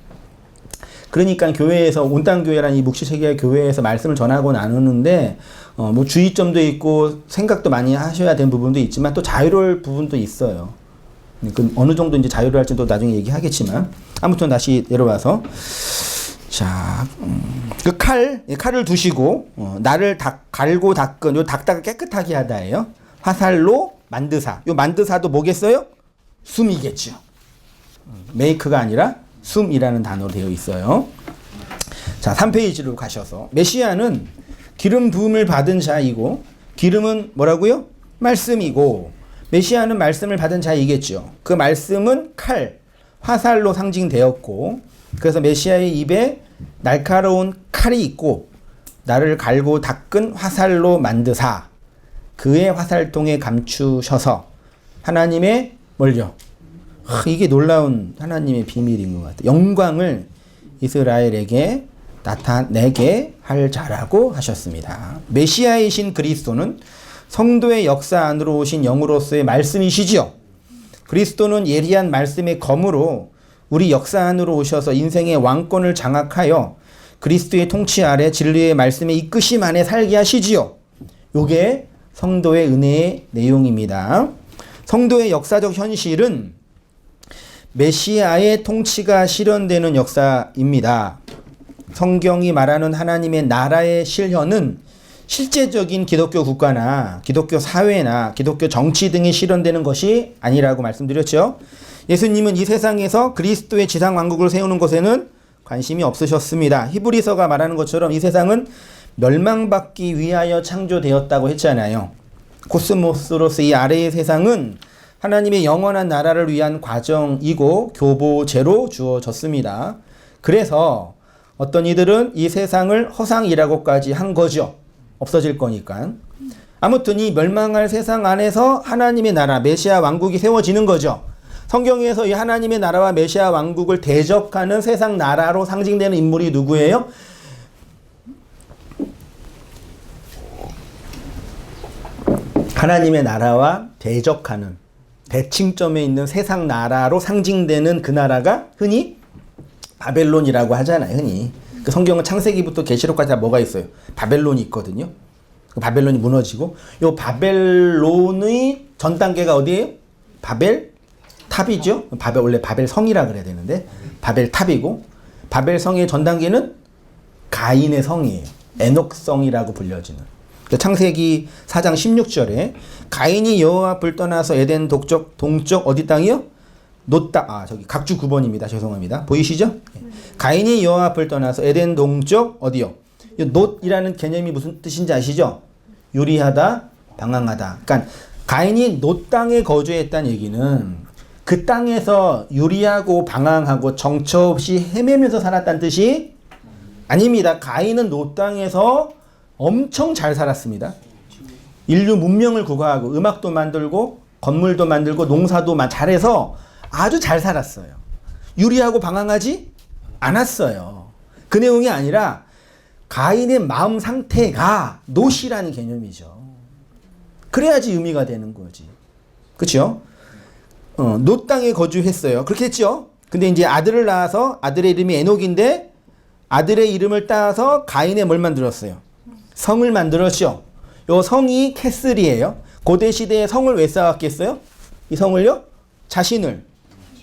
그러니까 교회에서, 온땅교회라는 이 묵시세계의 교회에서 말씀을 전하고 나누는데, 주의점도 있고, 생각도 많이 하셔야 되는 부분도 있지만, 또 자유로울 부분도 있어요. 어느 정도 이제 자유로울지는 또 나중에 얘기하겠지만, 아무튼 다시 내려와서. 자, 그 칼을 두시고, 나를 갈고 닦은, 요 닦다가 깨끗하게 하다예요. 화살로 만드사. 요 만드사도 뭐겠어요? 숨이겠죠. 메이크가 아니라 숨이라는 단어로 되어 있어요. 자, 3페이지로 가셔서. 메시아는 기름 부음을 받은 자이고, 기름은 뭐라고요? 말씀이고, 메시아는 말씀을 받은 자이겠죠. 그 말씀은 칼, 화살로 상징되었고, 그래서 메시아의 입에 날카로운 칼이 있고, 나를 갈고 닦은 화살로 만드사, 그의 화살통에 감추셔서 하나님의 뭘요? 이게 놀라운 하나님의 비밀인 것 같아요. 영광을 이스라엘에게 나타내게 할 자라고 하셨습니다. 메시아이신 그리스도는 성도의 역사 안으로 오신 영으로서의 말씀이시지요. 그리스도는 예리한 말씀의 검으로 우리 역사 안으로 오셔서 인생의 왕권을 장악하여 그리스도의 통치 아래 진리의 말씀에 이끄심 안에 살게 하시지요. 요게 성도의 은혜의 내용입니다. 성도의 역사적 현실은 메시아의 통치가 실현되는 역사입니다. 성경이 말하는 하나님의 나라의 실현은 실제적인 기독교 국가나 기독교 사회나 기독교 정치 등이 실현되는 것이 아니라고 말씀드렸죠. 예수님은 이 세상에서 그리스도의 지상 왕국을 세우는 것에는 관심이 없으셨습니다. 히브리서가 말하는 것처럼 이 세상은 멸망받기 위하여 창조되었다고 했잖아요. 코스모스로서 이 아래의 세상은 하나님의 영원한 나라를 위한 과정이고 교보제로 주어졌습니다. 그래서 어떤 이들은 이 세상을 허상이라고까지 한 거죠. 없어질 거니까. 아무튼 이 멸망할 세상 안에서 하나님의 나라, 메시아 왕국이 세워지는 거죠. 성경에서 이 하나님의 나라와 메시아 왕국을 대적하는 세상 나라로 상징되는 인물이 누구예요? 하나님의 나라와 대적하는 대칭점에 있는 세상 나라로 상징되는 그 나라가 흔히 바벨론이라고 하잖아요. 흔히. 그 성경은 창세기부터 계시록까지 다 뭐가 있어요? 바벨론이 있거든요. 그 바벨론이 무너지고 요 바벨론의 전 단계가 어디예요? 바벨 탑이죠. 원래 바벨 성이라 그래야 되는데 바벨 탑이고 바벨 성의 전 단계는 가인의 성이에요. 에녹 성이라고 불려지는. 창세기 4장 16절에 가인이 여호와 앞을 떠나서 에덴 동쪽 어디 땅이요? 놋 땅. 저기 각주 9번입니다. 죄송합니다. 보이시죠? 가인이 여호와 앞을 떠나서 에덴 동쪽 어디요? 놋이라는 개념이 무슨 뜻인지 아시죠? 유리하다, 방황하다. 그러니까 가인이 놋 땅에 거주했다는 얘기는 그 땅에서 유리하고 방황하고 정처 없이 헤매면서 살았다는 뜻이 아닙니다. 가인은 놋 땅에서 엄청 잘 살았습니다. 인류 문명을 구가하고 음악도 만들고 건물도 만들고 농사도 잘해서 아주 잘 살았어요. 유리하고 방황하지 않았어요. 그 내용이 아니라 가인의 마음 상태가 놋이라는 개념이죠. 그래야지 의미가 되는 거지. 그렇죠? 놋 땅에 거주했어요. 그렇게 했죠. 근데 이제 아들을 낳아서 아들의 이름이 에녹인데 아들의 이름을 따서 가인의 뭘 만들었어요? 성을 만들었죠. 요 성이 캐슬이에요. 고대 시대에 성을 왜 쌓았겠어요? 이 성을요? 자신을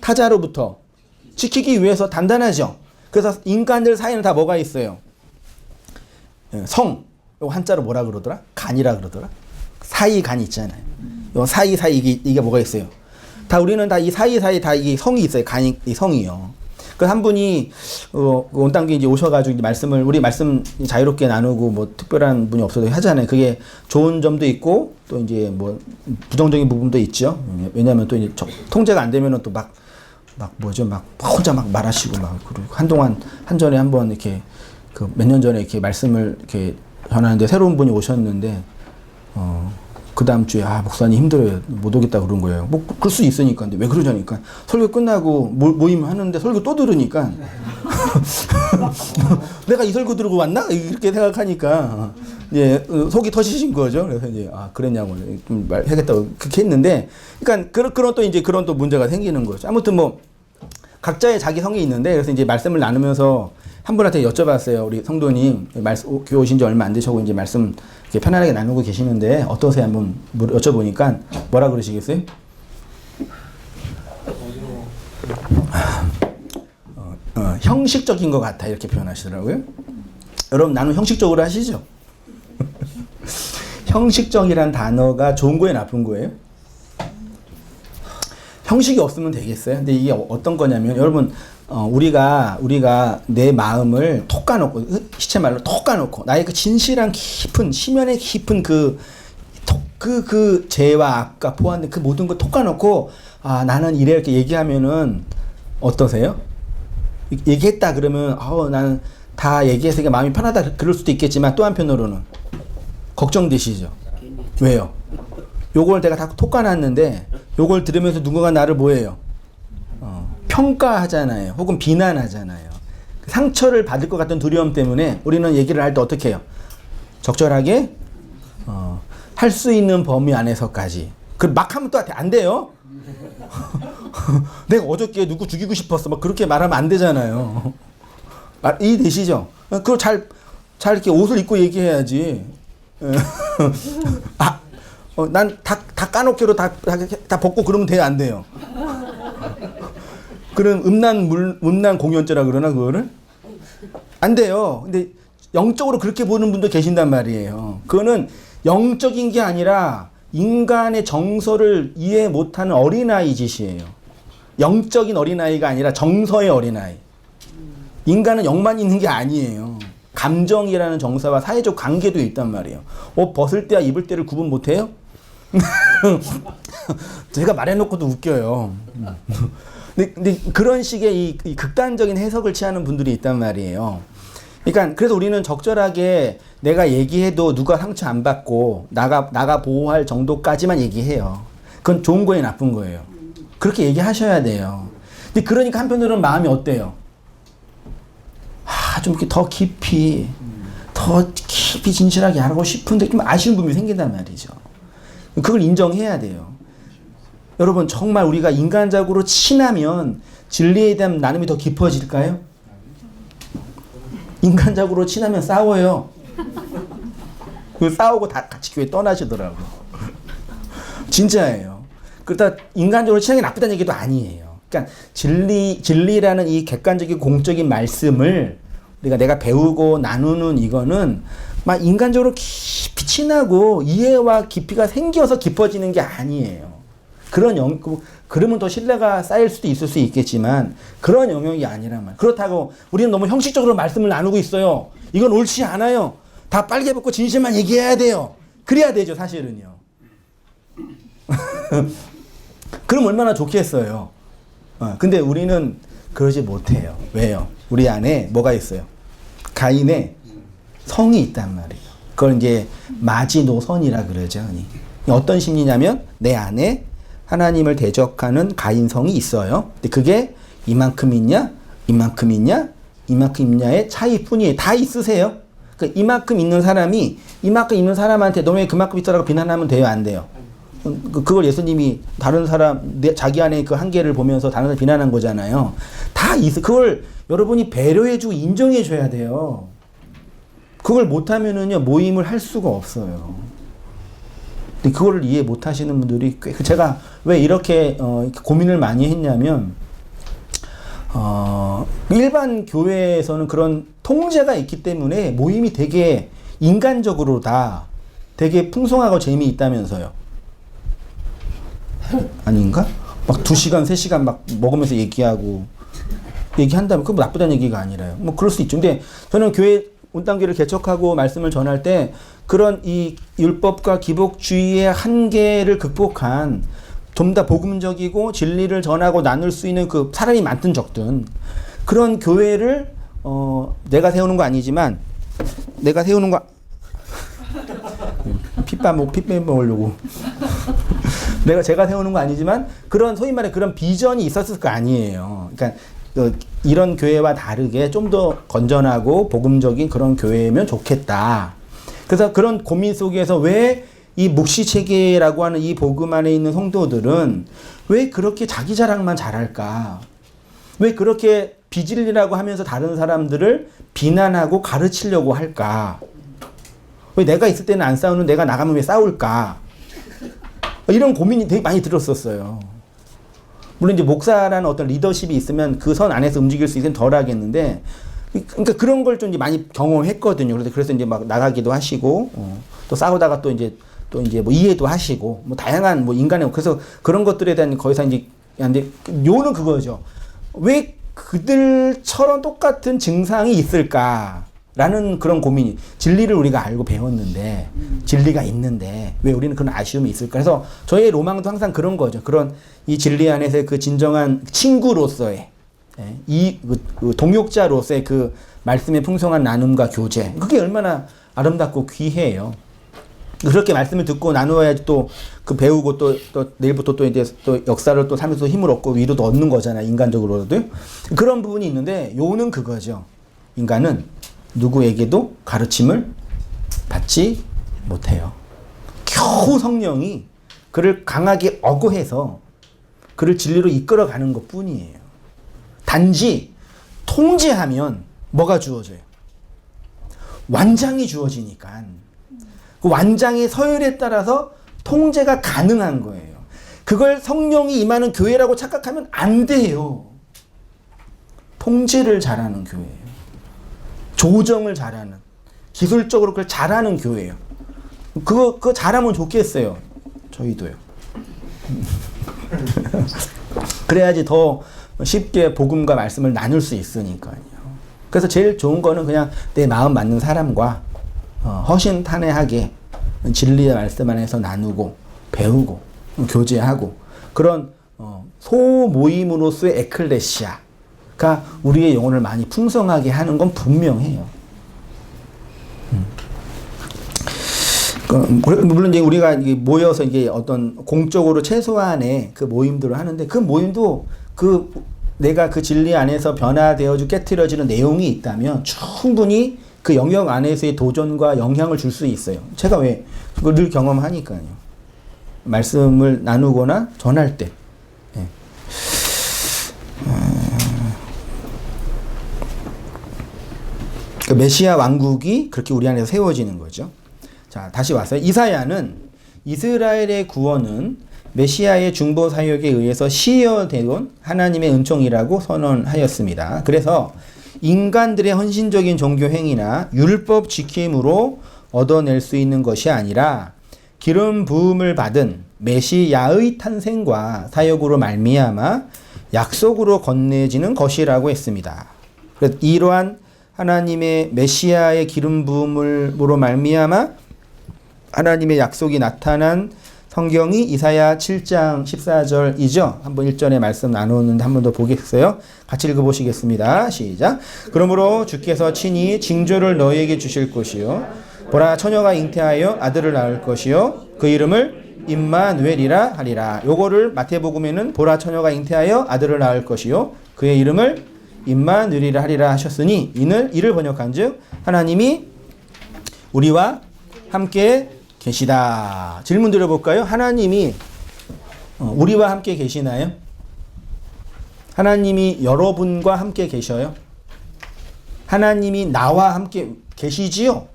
타자로부터 지키기 위해서 단단하죠. 그래서 인간들 사이에는 다 뭐가 있어요? 성. 요 한자로 뭐라 그러더라? 간이라 그러더라? 사이 간 있잖아요. 요 사이 이게 뭐가 있어요? 다 우리는 다 이 사이 다 이 성이 있어요. 간이 이 성이요. 그 한 분이 온당기 이제 오셔가지고 우리 말씀 자유롭게 나누고 뭐 특별한 분이 없어도 하잖아요. 그게 좋은 점도 있고 또 이제 뭐 부정적인 부분도 있죠. 왜냐하면 또 이제 통제가 안 되면은 또 막 혼자 막 말하시고 막 그리고 한동안 한전에 한번 이렇게 그 몇 년 전에 이렇게 말씀을 이렇게 전하는데 새로운 분이 오셨는데 그 다음 주에 목사님 힘들어요. 못 오겠다 그런 거예요. 뭐 그럴 수 있으니까. 근데 왜 그러자니까 설교 끝나고 모임 하는데 설교 또 들으니까 내가 이 설교 들고 왔나? 이렇게 생각하니까 이제 속이 터지신 거죠. 그래서 이제 그랬냐고 좀 말하겠다고 그렇게 했는데 그러니까 그런 또 이제 그런 또 문제가 생기는 거죠. 아무튼 뭐 각자의 자기 성이 있는데 그래서 이제 말씀을 나누면서 한 분한테 여쭤봤어요. 우리 성도님 교회 오신 지 얼마 안 되셔고 이제 말씀 이렇게 편안하게 나누고 계시는데 어떠세요? 한번 여쭤보니까 뭐라 그러시겠어요? 형식적인 것 같아 이렇게 표현하시더라고요. 여러분 나는 형식적으로 하시죠? 형식적이란 단어가 좋은 거예요, 나쁜 거예요? 형식이 없으면 되겠어요? 근데 이게 어떤 거냐면 여러분 우리가 내 마음을 톡 까놓고 시체 말로 톡 까놓고 나의 그 진실한 깊은 심연의 깊은 그 죄와 악과 포함된 그 모든 걸 톡 까놓고 아 나는 이래 이렇게 얘기하면은 어떠세요? 얘기했다 그러면 나는 다 얘기해서 이게 마음이 편하다 그럴 수도 있겠지만 또 한편으로는 걱정되시죠? 왜요? 요걸 내가 다 톡 까놨는데 요걸 들으면서 누군가 나를 뭐예요? 평가하잖아요. 혹은 비난하잖아요. 상처를 받을 것 같은 두려움 때문에 우리는 얘기를 할 때 어떻게 해요? 적절하게 할 수 있는 범위 안에서까지. 그 막 하면 또 안 돼요. 내가 어저께 누구 죽이고 싶었어. 막 그렇게 말하면 안 되잖아요. 이해되시죠? 그걸 잘 이렇게 옷을 입고 얘기해야지. 난 다 까놓기로 다 벗고 그러면 돼요, 안 돼요? 그런 음란 공연죄라 그러나 그거를? 안 돼요. 근데 영적으로 그렇게 보는 분도 계신단 말이에요. 그거는 영적인 게 아니라 인간의 정서를 이해 못하는 어린아이 짓이에요. 영적인 어린아이가 아니라 정서의 어린아이. 인간은 영만 있는 게 아니에요. 감정이라는 정서와 사회적 관계도 있단 말이에요. 옷 벗을 때와 입을 때를 구분 못해요? 제가 말해놓고도 웃겨요. 근데 그런 식의 이 극단적인 해석을 취하는 분들이 있단 말이에요. 그러니까 그래서 우리는 적절하게 내가 얘기해도 누가 상처 안 받고 나가 보호할 정도까지만 얘기해요. 그건 좋은 거예요, 나쁜 거예요. 그렇게 얘기하셔야 돼요. 근데 그러니까 한편으로는 마음이 어때요? 좀 이렇게 더 깊이 진실하게 알고 싶은데 좀 아쉬운 부분이 생긴단 말이죠. 그걸 인정해야 돼요. 여러분 정말 우리가 인간적으로 친하면 진리에 대한 나눔이 더 깊어질까요? 인간적으로 친하면 싸워요. 싸우고 다 같이 교회 떠나시더라고. 진짜예요. 그렇다 인간적으로 친한 게 나쁘다는 얘기도 아니에요. 그러니까 진리라는 이 객관적인 공적인 말씀을 내가 배우고 나누는 이거는 막 인간적으로 깊이 친하고 이해와 깊이가 생겨서 깊어지는 게 아니에요. 그러면 더 신뢰가 쌓일 수도 있을 수 있겠지만 그런 영역이 아니란 말이에요. 그렇다고 우리는 너무 형식적으로 말씀을 나누고 있어요. 이건 옳지 않아요. 다 빨개 벗고 진실만 얘기해야 돼요. 그래야 되죠, 사실은요. 그럼 얼마나 좋겠어요. 근데 우리는 그러지 못해요. 왜요? 우리 안에 뭐가 있어요? 가인의 성이 있단 말이에요. 그걸 이제 마지노선이라 그러죠. 어떤 심리냐면 내 안에 하나님을 대적하는 가인성이 있어요. 근데 그게 이만큼 있냐, 이만큼 있냐, 이만큼 있냐의 차이뿐이에요. 다 있으세요. 그러니까 이만큼 있는 사람이 이만큼 있는 사람한테 너 왜 그만큼 있더라고 비난하면 돼요, 안 돼요? 그걸 예수님이 다른 사람 자기 안에 그 한계를 보면서 다른 사람 비난한 거잖아요. 다 있어. 그걸 여러분이 배려해주고 인정해줘야 돼요. 그걸 못하면은요 모임을 할 수가 없어요. 근데 그거를 이해 못하시는 분들이 꽤 제가 왜 이렇게 고민을 많이 했냐면 일반 교회에서는 그런 통제가 있기 때문에 모임이 되게 인간적으로 다 되게 풍성하고 재미있다면서요. 아닌가? 막 2시간, 3시간 막 먹으면서 얘기한다면 그거 나쁘다는 얘기가 아니라요. 뭐 그럴 수 있죠. 근데 저는 온땅교회를 개척하고 말씀을 전할 때 그런 이 율법과 기복주의의 한계를 극복한 좀 더 복음적이고 진리를 전하고 나눌 수 있는 그 사람이 많든 적든 그런 교회를 내가 세우는 거 아니지만 내가 세우는 거 피 빼먹으려고 제가 세우는 거 아니지만 그런 소위 말해 그런 비전이 있었을 거 아니에요. 그러니까 이런 교회와 다르게 좀 더 건전하고 복음적인 그런 교회면 좋겠다. 그래서 그런 고민 속에서 왜 이 묵시체계라고 하는 이 복음 안에 있는 성도들은 왜 그렇게 자기 자랑만 잘할까? 왜 그렇게 비진리라고 하면서 다른 사람들을 비난하고 가르치려고 할까? 왜 내가 있을 때는 안 싸우는 내가 나가면 왜 싸울까? 이런 고민이 되게 많이 들었었어요. 물론 이제 목사라는 어떤 리더십이 있으면 그 선 안에서 움직일 수 있으면 덜 하겠는데, 그러니까 그런 걸 좀 이제 많이 경험했거든요. 그래서 이제 막 나가기도 하시고, 또 싸우다가 또 이제 뭐 이해도 하시고, 뭐 다양한 뭐 인간의, 그래서 그런 것들에 대한 거기서 이제, 근데 요는 그거죠. 왜 그들처럼 똑같은 증상이 있을까라는 그런 고민이, 진리를 우리가 알고 배웠는데, 진리가 있는데, 왜 우리는 그런 아쉬움이 있을까? 그래서 저의 로망도 항상 그런 거죠. 그런 이 진리 안에서의 그 진정한 친구로서의, 그 동역자로서의 그 말씀의 풍성한 나눔과 교제. 그게 얼마나 아름답고 귀해요. 그렇게 말씀을 듣고 나누어야지 또 그 배우고 또 내일부터 또 이제 또 역사를 또 살면서 힘을 얻고 위로도 얻는 거잖아요. 인간적으로도. 그런 부분이 있는데 요는 그거죠. 인간은 누구에게도 가르침을 받지 못해요. 겨우 성령이 그를 강하게 억구해서 그를 진리로 이끌어가는 것 뿐이에요. 단지 통제하면 뭐가 주어져요? 완장이 주어지니까. 그 완장의 서열에 따라서 통제가 가능한 거예요. 그걸 성령이 임하는 교회라고 착각하면 안 돼요. 통제를 잘하는 교회예요. 조정을 잘하는, 기술적으로 그걸 잘하는 교회예요. 그거 잘하면 좋겠어요. 저희도요. 그래야지 더 쉽게 복음과 말씀을 나눌 수 있으니까요. 그래서 제일 좋은 거는 그냥 내 마음 맞는 사람과 허심탄회하게 진리의 말씀 안에서 나누고 배우고 교제하고 그런 소모임으로서의 에클레시아가 우리의 영혼을 많이 풍성하게 하는 건 분명해요. 물론 이제 우리가 모여서 이게 어떤 공적으로 최소한의 그 모임들을 하는데, 그 모임도 내가 그 진리 안에서 변화되어지고 깨트려지는 내용이 있다면 충분히 그 영역 안에서의 도전과 영향을 줄 수 있어요. 제가 왜 그걸 늘 경험하니까요. 말씀을 나누거나 전할 때. 예. 그 메시아 왕국이 그렇게 우리 안에서 세워지는 거죠. 자, 다시 왔어요. 이사야는 이스라엘의 구원은 메시아의 중보 사역에 의해서 시여되온 하나님의 은총이라고 선언하였습니다. 그래서 인간들의 헌신적인 종교 행위나 율법 지킴으로 얻어낼 수 있는 것이 아니라 기름 부음을 받은 메시아의 탄생과 사역으로 말미암아 약속으로 건네지는 것이라고 했습니다. 그래서 이러한 하나님의 메시아의 기름 부음으로 말미암아 하나님의 약속이 나타난 성경이 이사야 7장 14절이죠. 한번 1절의 말씀 나누었는데 한 번 더 보겠어요. 같이 읽어보시겠습니다. 시작. 그러므로 주께서 친히 징조를 너희에게 주실 것이요 보라 처녀가 잉태하여 아들을 낳을 것이요 그 이름을 임마누엘이라 하리라. 요거를 마태복음에는 보라 처녀가 잉태하여 아들을 낳을 것이요 그의 이름을 임마누엘이라 하리라 하셨으니 이를 번역한즉 하나님이 우리와 함께 계시다. 질문 드려볼까요? 하나님이 우리와 함께 계시나요? 하나님이 여러분과 함께 계셔요? 하나님이 나와 함께 계시지요?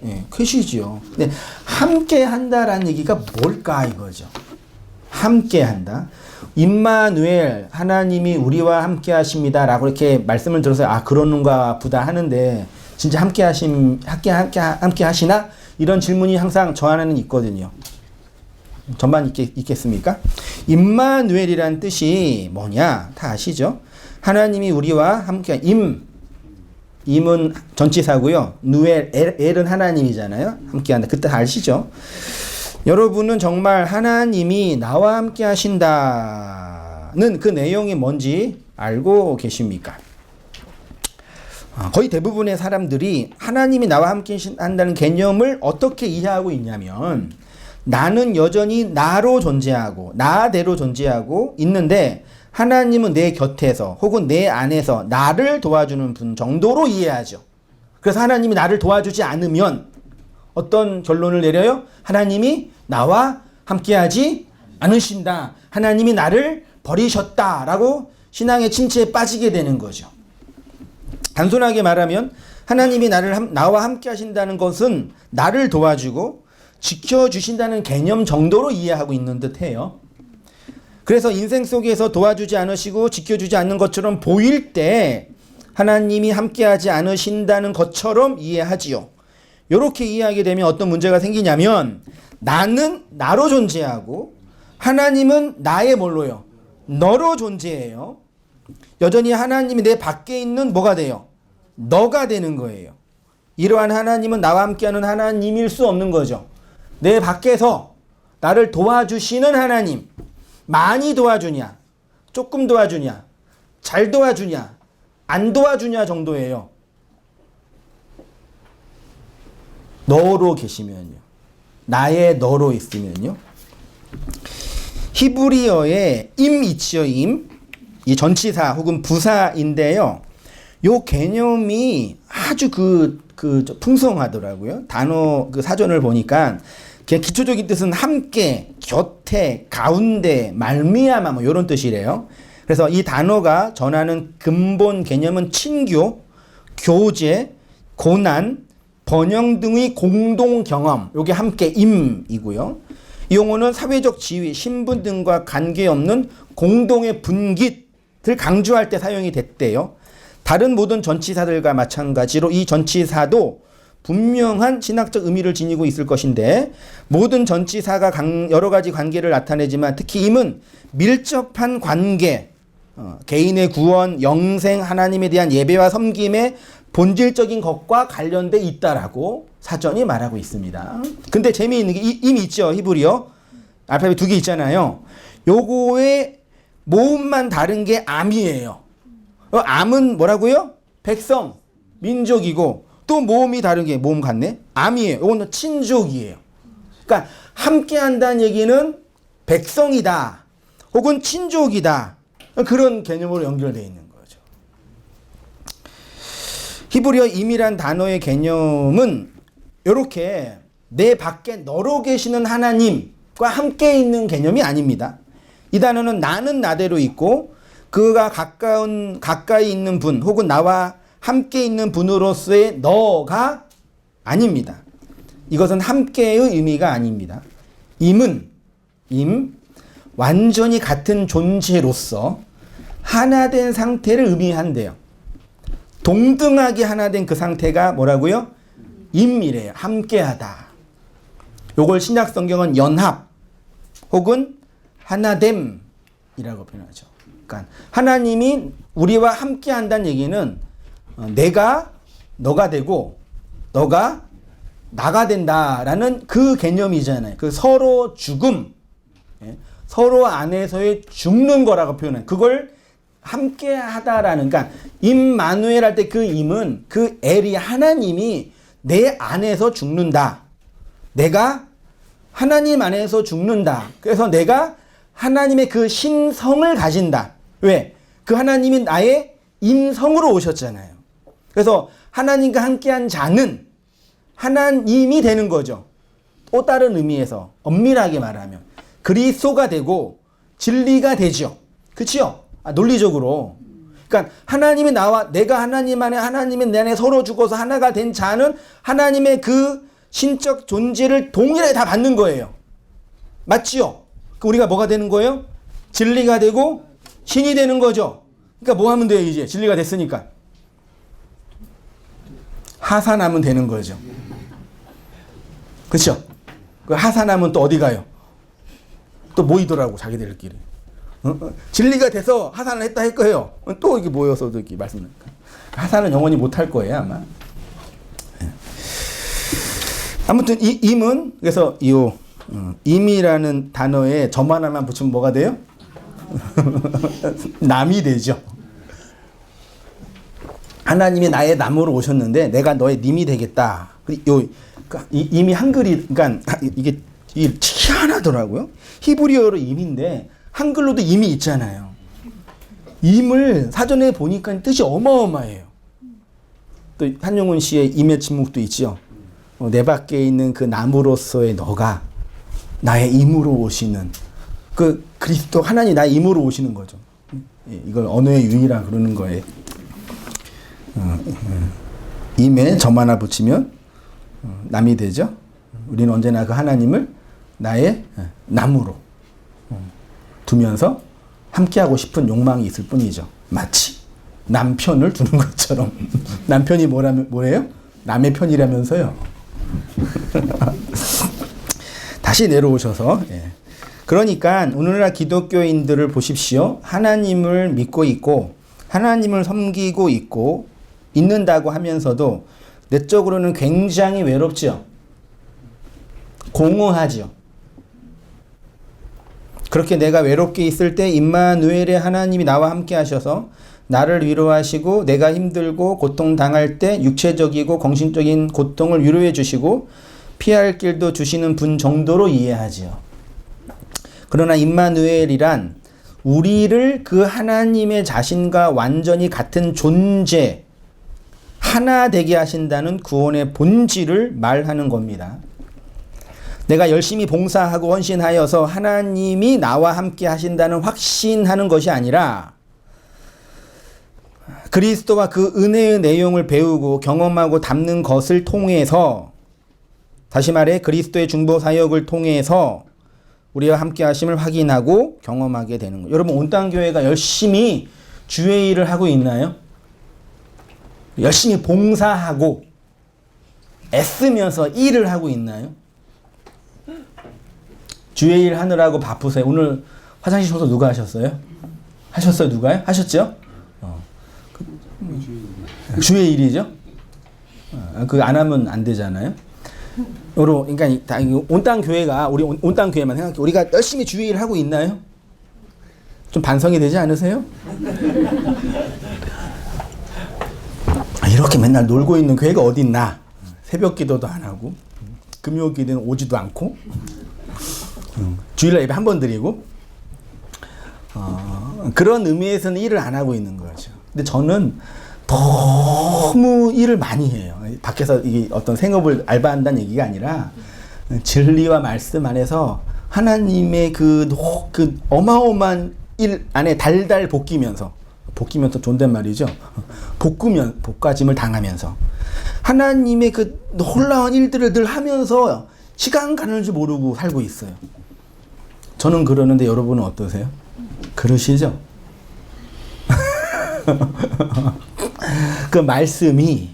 예, 계시지요. 근데 함께 한다라는 얘기가 뭘까 이거죠. 함께 한다. 임마누엘 하나님이 우리와 함께 하십니다라고 이렇게 말씀을 들어서 그러는가 보다 하는데 진짜 함께 하시나? 이런 질문이 항상 저 안에는 있거든요. 저만 있겠습니까? 임마누엘이란 뜻이 뭐냐? 다 아시죠? 하나님이 우리와 함께 임은 전치사고요. 엘은 하나님이잖아요. 함께한다. 그때 아시죠? 여러분은 정말 하나님이 나와 함께 하신다는 그 내용이 뭔지 알고 계십니까? 거의 대부분의 사람들이 하나님이 나와 함께 한다는 개념을 어떻게 이해하고 있냐면 나는 여전히 나로 존재하고 나대로 존재하고 있는데 하나님은 내 곁에서 혹은 내 안에서 나를 도와주는 분 정도로 이해하죠. 그래서 하나님이 나를 도와주지 않으면 어떤 결론을 내려요? 하나님이 나와 함께하지 않으신다. 하나님이 나를 버리셨다라고 신앙의 침체에 빠지게 되는 거죠. 단순하게 말하면 하나님이 나와 함께 하신다는 것은 나를 도와주고 지켜주신다는 개념 정도로 이해하고 있는 듯해요. 그래서 인생 속에서 도와주지 않으시고 지켜주지 않는 것처럼 보일 때 하나님이 함께하지 않으신다는 것처럼 이해하지요. 이렇게 이해하게 되면 어떤 문제가 생기냐면 나는 나로 존재하고 하나님은 나의 뭘로요? 너로 존재해요. 여전히 하나님이 내 밖에 있는 뭐가 돼요? 너가 되는 거예요. 이러한 하나님은 나와 함께하는 하나님일 수 없는 거죠. 내 밖에서 나를 도와주시는 하나님, 많이 도와주냐, 조금 도와주냐, 잘 도와주냐, 안 도와주냐 정도예요. 너로 계시면요. 나의 너로 있으면요. 히브리어의 임 있지요, 임. 이 전치사 혹은 부사인데요. 요 개념이 아주 풍성하더라고요. 단어 사전을 보니까 그냥 기초적인 뜻은 함께, 곁에, 가운데, 말미암아 뭐 이런 뜻이래요. 그래서 이 단어가 전하는 근본 개념은 친교, 교제, 고난, 번영 등의 공동 경험, 요게 함께 임이고요. 이 용어는 사회적 지위, 신분 등과 관계없는 공동의 분깃을 강조할 때 사용이 됐대요. 다른 모든 전치사들과 마찬가지로 이 전치사도 분명한 신학적 의미를 지니고 있을 것인데 모든 전치사가 여러 가지 관계를 나타내지만 특히 임은 밀접한 관계, 개인의 구원, 영생, 하나님에 대한 예배와 섬김의 본질적인 것과 관련돼 있다라고 사전이 말하고 있습니다. 근데 재미있는 게 임이 있죠. 히브리어. 알파벳 2개 있잖아요. 요거의 모음만 다른 게 암이에요. 암은 뭐라고요? 백성, 민족이고 또 모음이 다른 게 모음 같네? 암이에요. 이거는 친족이에요. 그러니까 함께 한다는 얘기는 백성이다. 혹은 친족이다. 그런 개념으로 연결되어 있는 거죠. 히브리어 임이란 단어의 개념은 이렇게 내 밖에 너로 계시는 하나님과 함께 있는 개념이 아닙니다. 이 단어는 나는 나대로 있고 그가 가까이 있는 분 혹은 나와 함께 있는 분으로서의 너가 아닙니다. 이것은 함께의 의미가 아닙니다. 임은 완전히 같은 존재로서 하나된 상태를 의미한대요. 동등하게 하나된 그 상태가 뭐라고요? 임이래요. 함께하다. 요걸 신약 성경은 연합 혹은 하나됨이라고 표현하죠. 그러니까 하나님이 우리와 함께한다는 얘기는 내가 너가 되고 너가 나가 된다라는 그 개념이잖아요. 그 서로 죽음, 서로 안에서의 죽는 거라고 표현해요. 그걸 함께 하다라는, 그러니까 임마누엘 할 때 그 임은 그 엘이 하나님이 내 안에서 죽는다. 내가 하나님 안에서 죽는다. 그래서 내가 하나님의 그 신성을 가진다. 왜? 그 하나님이 나의 임성으로 오셨잖아요. 그래서 하나님과 함께한 자는 하나님이 되는 거죠. 또 다른 의미에서 엄밀하게 말하면 그리스도가 되고 진리가 되죠. 그치요? 논리적으로. 그러니까 하나님이 나와 내가 하나님 안에 하나님이 내 안에 서로 죽어서 하나가 된 자는 하나님의 그 신적 존재를 동일하게 다 받는 거예요. 맞지요? 우리가 뭐가 되는 거예요? 진리가 되고 신이 되는 거죠. 그러니까 뭐 하면 돼요? 이제 진리가 됐으니까 하산하면 되는 거죠. 그렇죠? 그 하산하면 또 어디 가요? 또 모이더라고 자기들끼리. 진리가 돼서 하산을 했다 할 거예요. 또 이렇게 모여서 이렇게 말씀드릴까. 하산은 영원히 못 할 거예요 아마. 아무튼 이 임은 그래서 임이라는 단어에 점 하나만 붙이면 뭐가 돼요? 남이 되죠. 하나님이 나의 남으로 오셨는데 내가 너의 님이 되겠다. 임이 한글이 그러니까 이게 희한하더라고요. 히브리어로 임인데 한글로도 임이 있잖아요. 임을 사전에 보니까 뜻이 어마어마해요. 또 한용운 씨의 임의 침묵도 있죠. 내 밖에 있는 그 나무로서의 너가 나의 임으로 오시는 그 그리스도 하나님 나의 임으로 오시는 거죠. 이걸 언어의 유의라 그러는 거예요. 임에 점 하나 붙이면 남이 되죠. 우리는 언제나 그 하나님을 나의 남으로 두면서 함께하고 싶은 욕망이 있을 뿐이죠. 마치 남편을 두는 것처럼. 남편이 뭐래요? 남의 편이라면서요. 다시 내려오셔서 그러니까 오늘날 기독교인들을 보십시오. 하나님을 믿고 있고 하나님을 섬기고 있는다고 하면서도 내적으로는 굉장히 외롭죠. 공허하죠. 그렇게 내가 외롭게 있을 때 임마누엘의 하나님이 나와 함께 하셔서 나를 위로하시고 내가 힘들고 고통당할 때 육체적이고 정신적인 고통을 위로해 주시고 피할 길도 주시는 분 정도로 이해하지요. 그러나 임마누엘이란 우리를 그 하나님의 자신과 완전히 같은 존재, 하나 되게 하신다는 구원의 본질을 말하는 겁니다. 내가 열심히 봉사하고 헌신하여서 하나님이 나와 함께 하신다는 확신하는 것이 아니라 그리스도와 그 은혜의 내용을 배우고 경험하고 담는 것을 통해서, 다시 말해 그리스도의 중보 사역을 통해서 우리와 함께 하심을 확인하고 경험하게 되는 거예요. 여러분, 온땅교회가 열심히 주의 일을 하고 있나요? 열심히 봉사하고 애쓰면서 일을 하고 있나요? 주의 일 하느라고 바쁘세요. 오늘 화장실 청소 누가 하셨어요? 하셨어요? 누가요? 하셨죠? 주의 일이죠? 그거 안 하면 안 되잖아요? 그러니까 온땅교회가, 우리 온땅교회만 생각해. 우리가 열심히 주의 일을 하고 있나요? 좀 반성이 되지 않으세요? 이렇게 맨날 놀고 있는 교회가 어디 있나? 새벽 기도도 안 하고 금요 기도는 오지도 않고 주일날 예배 한 번 드리고 그런 의미에서는 일을 안 하고 있는 거죠. 근데 저는 너무 일을 많이 해요. 밖에서 이게 어떤 생업을 알바한다는 얘기가 아니라 진리와 말씀 안에서 하나님의 그 어마어마한 일 안에 달달 볶이면서 존댓말이죠. 볶아짐을 당하면서 하나님의 그 놀라운 일들을 늘 하면서 시간 가는 줄 모르고 살고 있어요. 저는 그러는데 여러분은 어떠세요? 그러시죠? 그 말씀이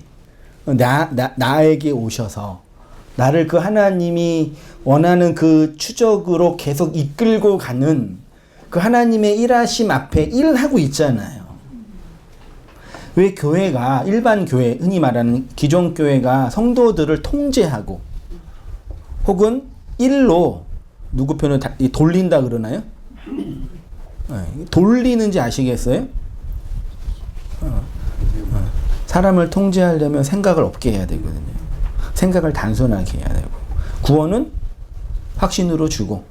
나에게 오셔서 나를 그 하나님이 원하는 그 추적으로 계속 이끌고 가는 그 하나님의 일하심 앞에 일을 하고 있잖아요. 왜 교회가, 일반 교회, 흔히 말하는 기존 교회가 성도들을 통제하고 혹은 일로 누구 편을 돌린다 그러나요? 돌리는지 아시겠어요? 사람을 통제하려면 생각을 없게 해야 되거든요. 생각을 단순하게 해야 되고, 구원은 확신으로 주고,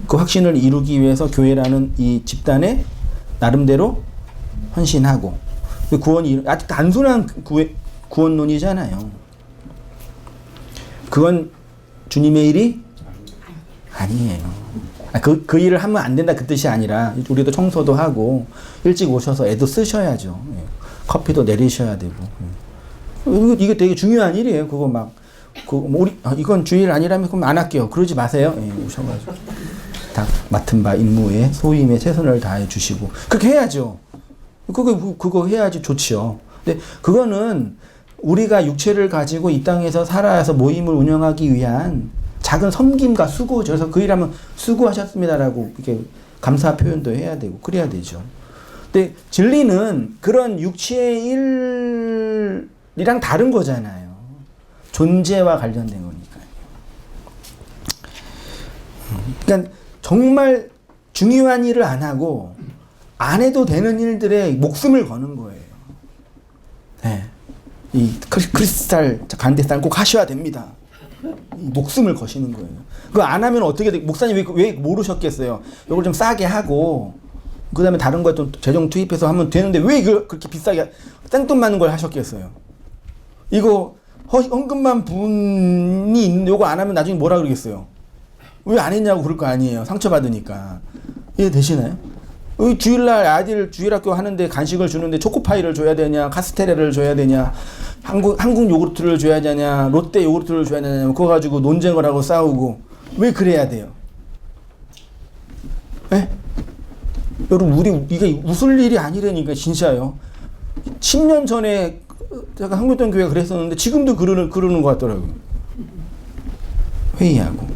그 확신을 이루기 위해서 교회라는 이 집단에 나름대로 헌신하고, 구원이 아주 단순한 구원론이잖아요. 그건 주님의 일이 아니에요. 그 일을 하면 안 된다 그 뜻이 아니라 우리도 청소도 하고 일찍 오셔서 애도 쓰셔야죠. 커피도 내리셔야 되고. 이게 되게 중요한 일이에요. 그거 막 이건 주일 아니라면 그럼 안 할게요. 그러지 마세요. 오셔가지고 다 맡은 바 임무에 소임에 최선을 다해 주시고 그렇게 해야죠. 그거 해야지 좋지요. 근데 그거는 우리가 육체를 가지고 이 땅에서 살아서 모임을 운영하기 위한 작은 섬김과 수고죠. 그래서 그 일하면 수고하셨습니다라고 이렇게 감사 표현도 해야 되고 그래야 되죠. 근데 진리는 그런 육체의 일이랑 다른 거잖아요. 존재와 관련된 거니까요. 그러니까 정말 중요한 일을 안 하고 안 해도 되는 일들에 목숨을 거는 거예요. 네. 이 크리스탈 간대살 꼭 하셔야 됩니다. 목숨을 거시는 거예요. 그거 안 하면 어떻게 돼? 목사님 왜 모르셨겠어요? 이걸 좀 싸게 하고 그 다음에 다른 거에 좀 재정 투입해서 하면 되는데 왜 이걸 그렇게 비싸게 생돈 많은 걸 하셨겠어요? 이거 헌금만 분이 있는데 이거 안 하면 나중에 뭐라 그러겠어요? 왜 안 했냐고 그럴 거 아니에요. 상처받으니까. 이해 되시나요? 주일날 아이들 주일학교 하는데 간식을 주는데 초코파이를 줘야 되냐, 카스테레를 줘야 되냐, 한국 요구르트를 줘야 되냐, 롯데 요구르트를 줘야 되냐, 그거 가지고 논쟁을 하고 싸우고 왜 그래야 돼요? 예? 여러분 우리 이게 웃을 일이 아니라니까 진짜요. 10년 전에 제가 한국전 교회가 그랬었는데 지금도 그러는 것 같더라고요. 회의하고.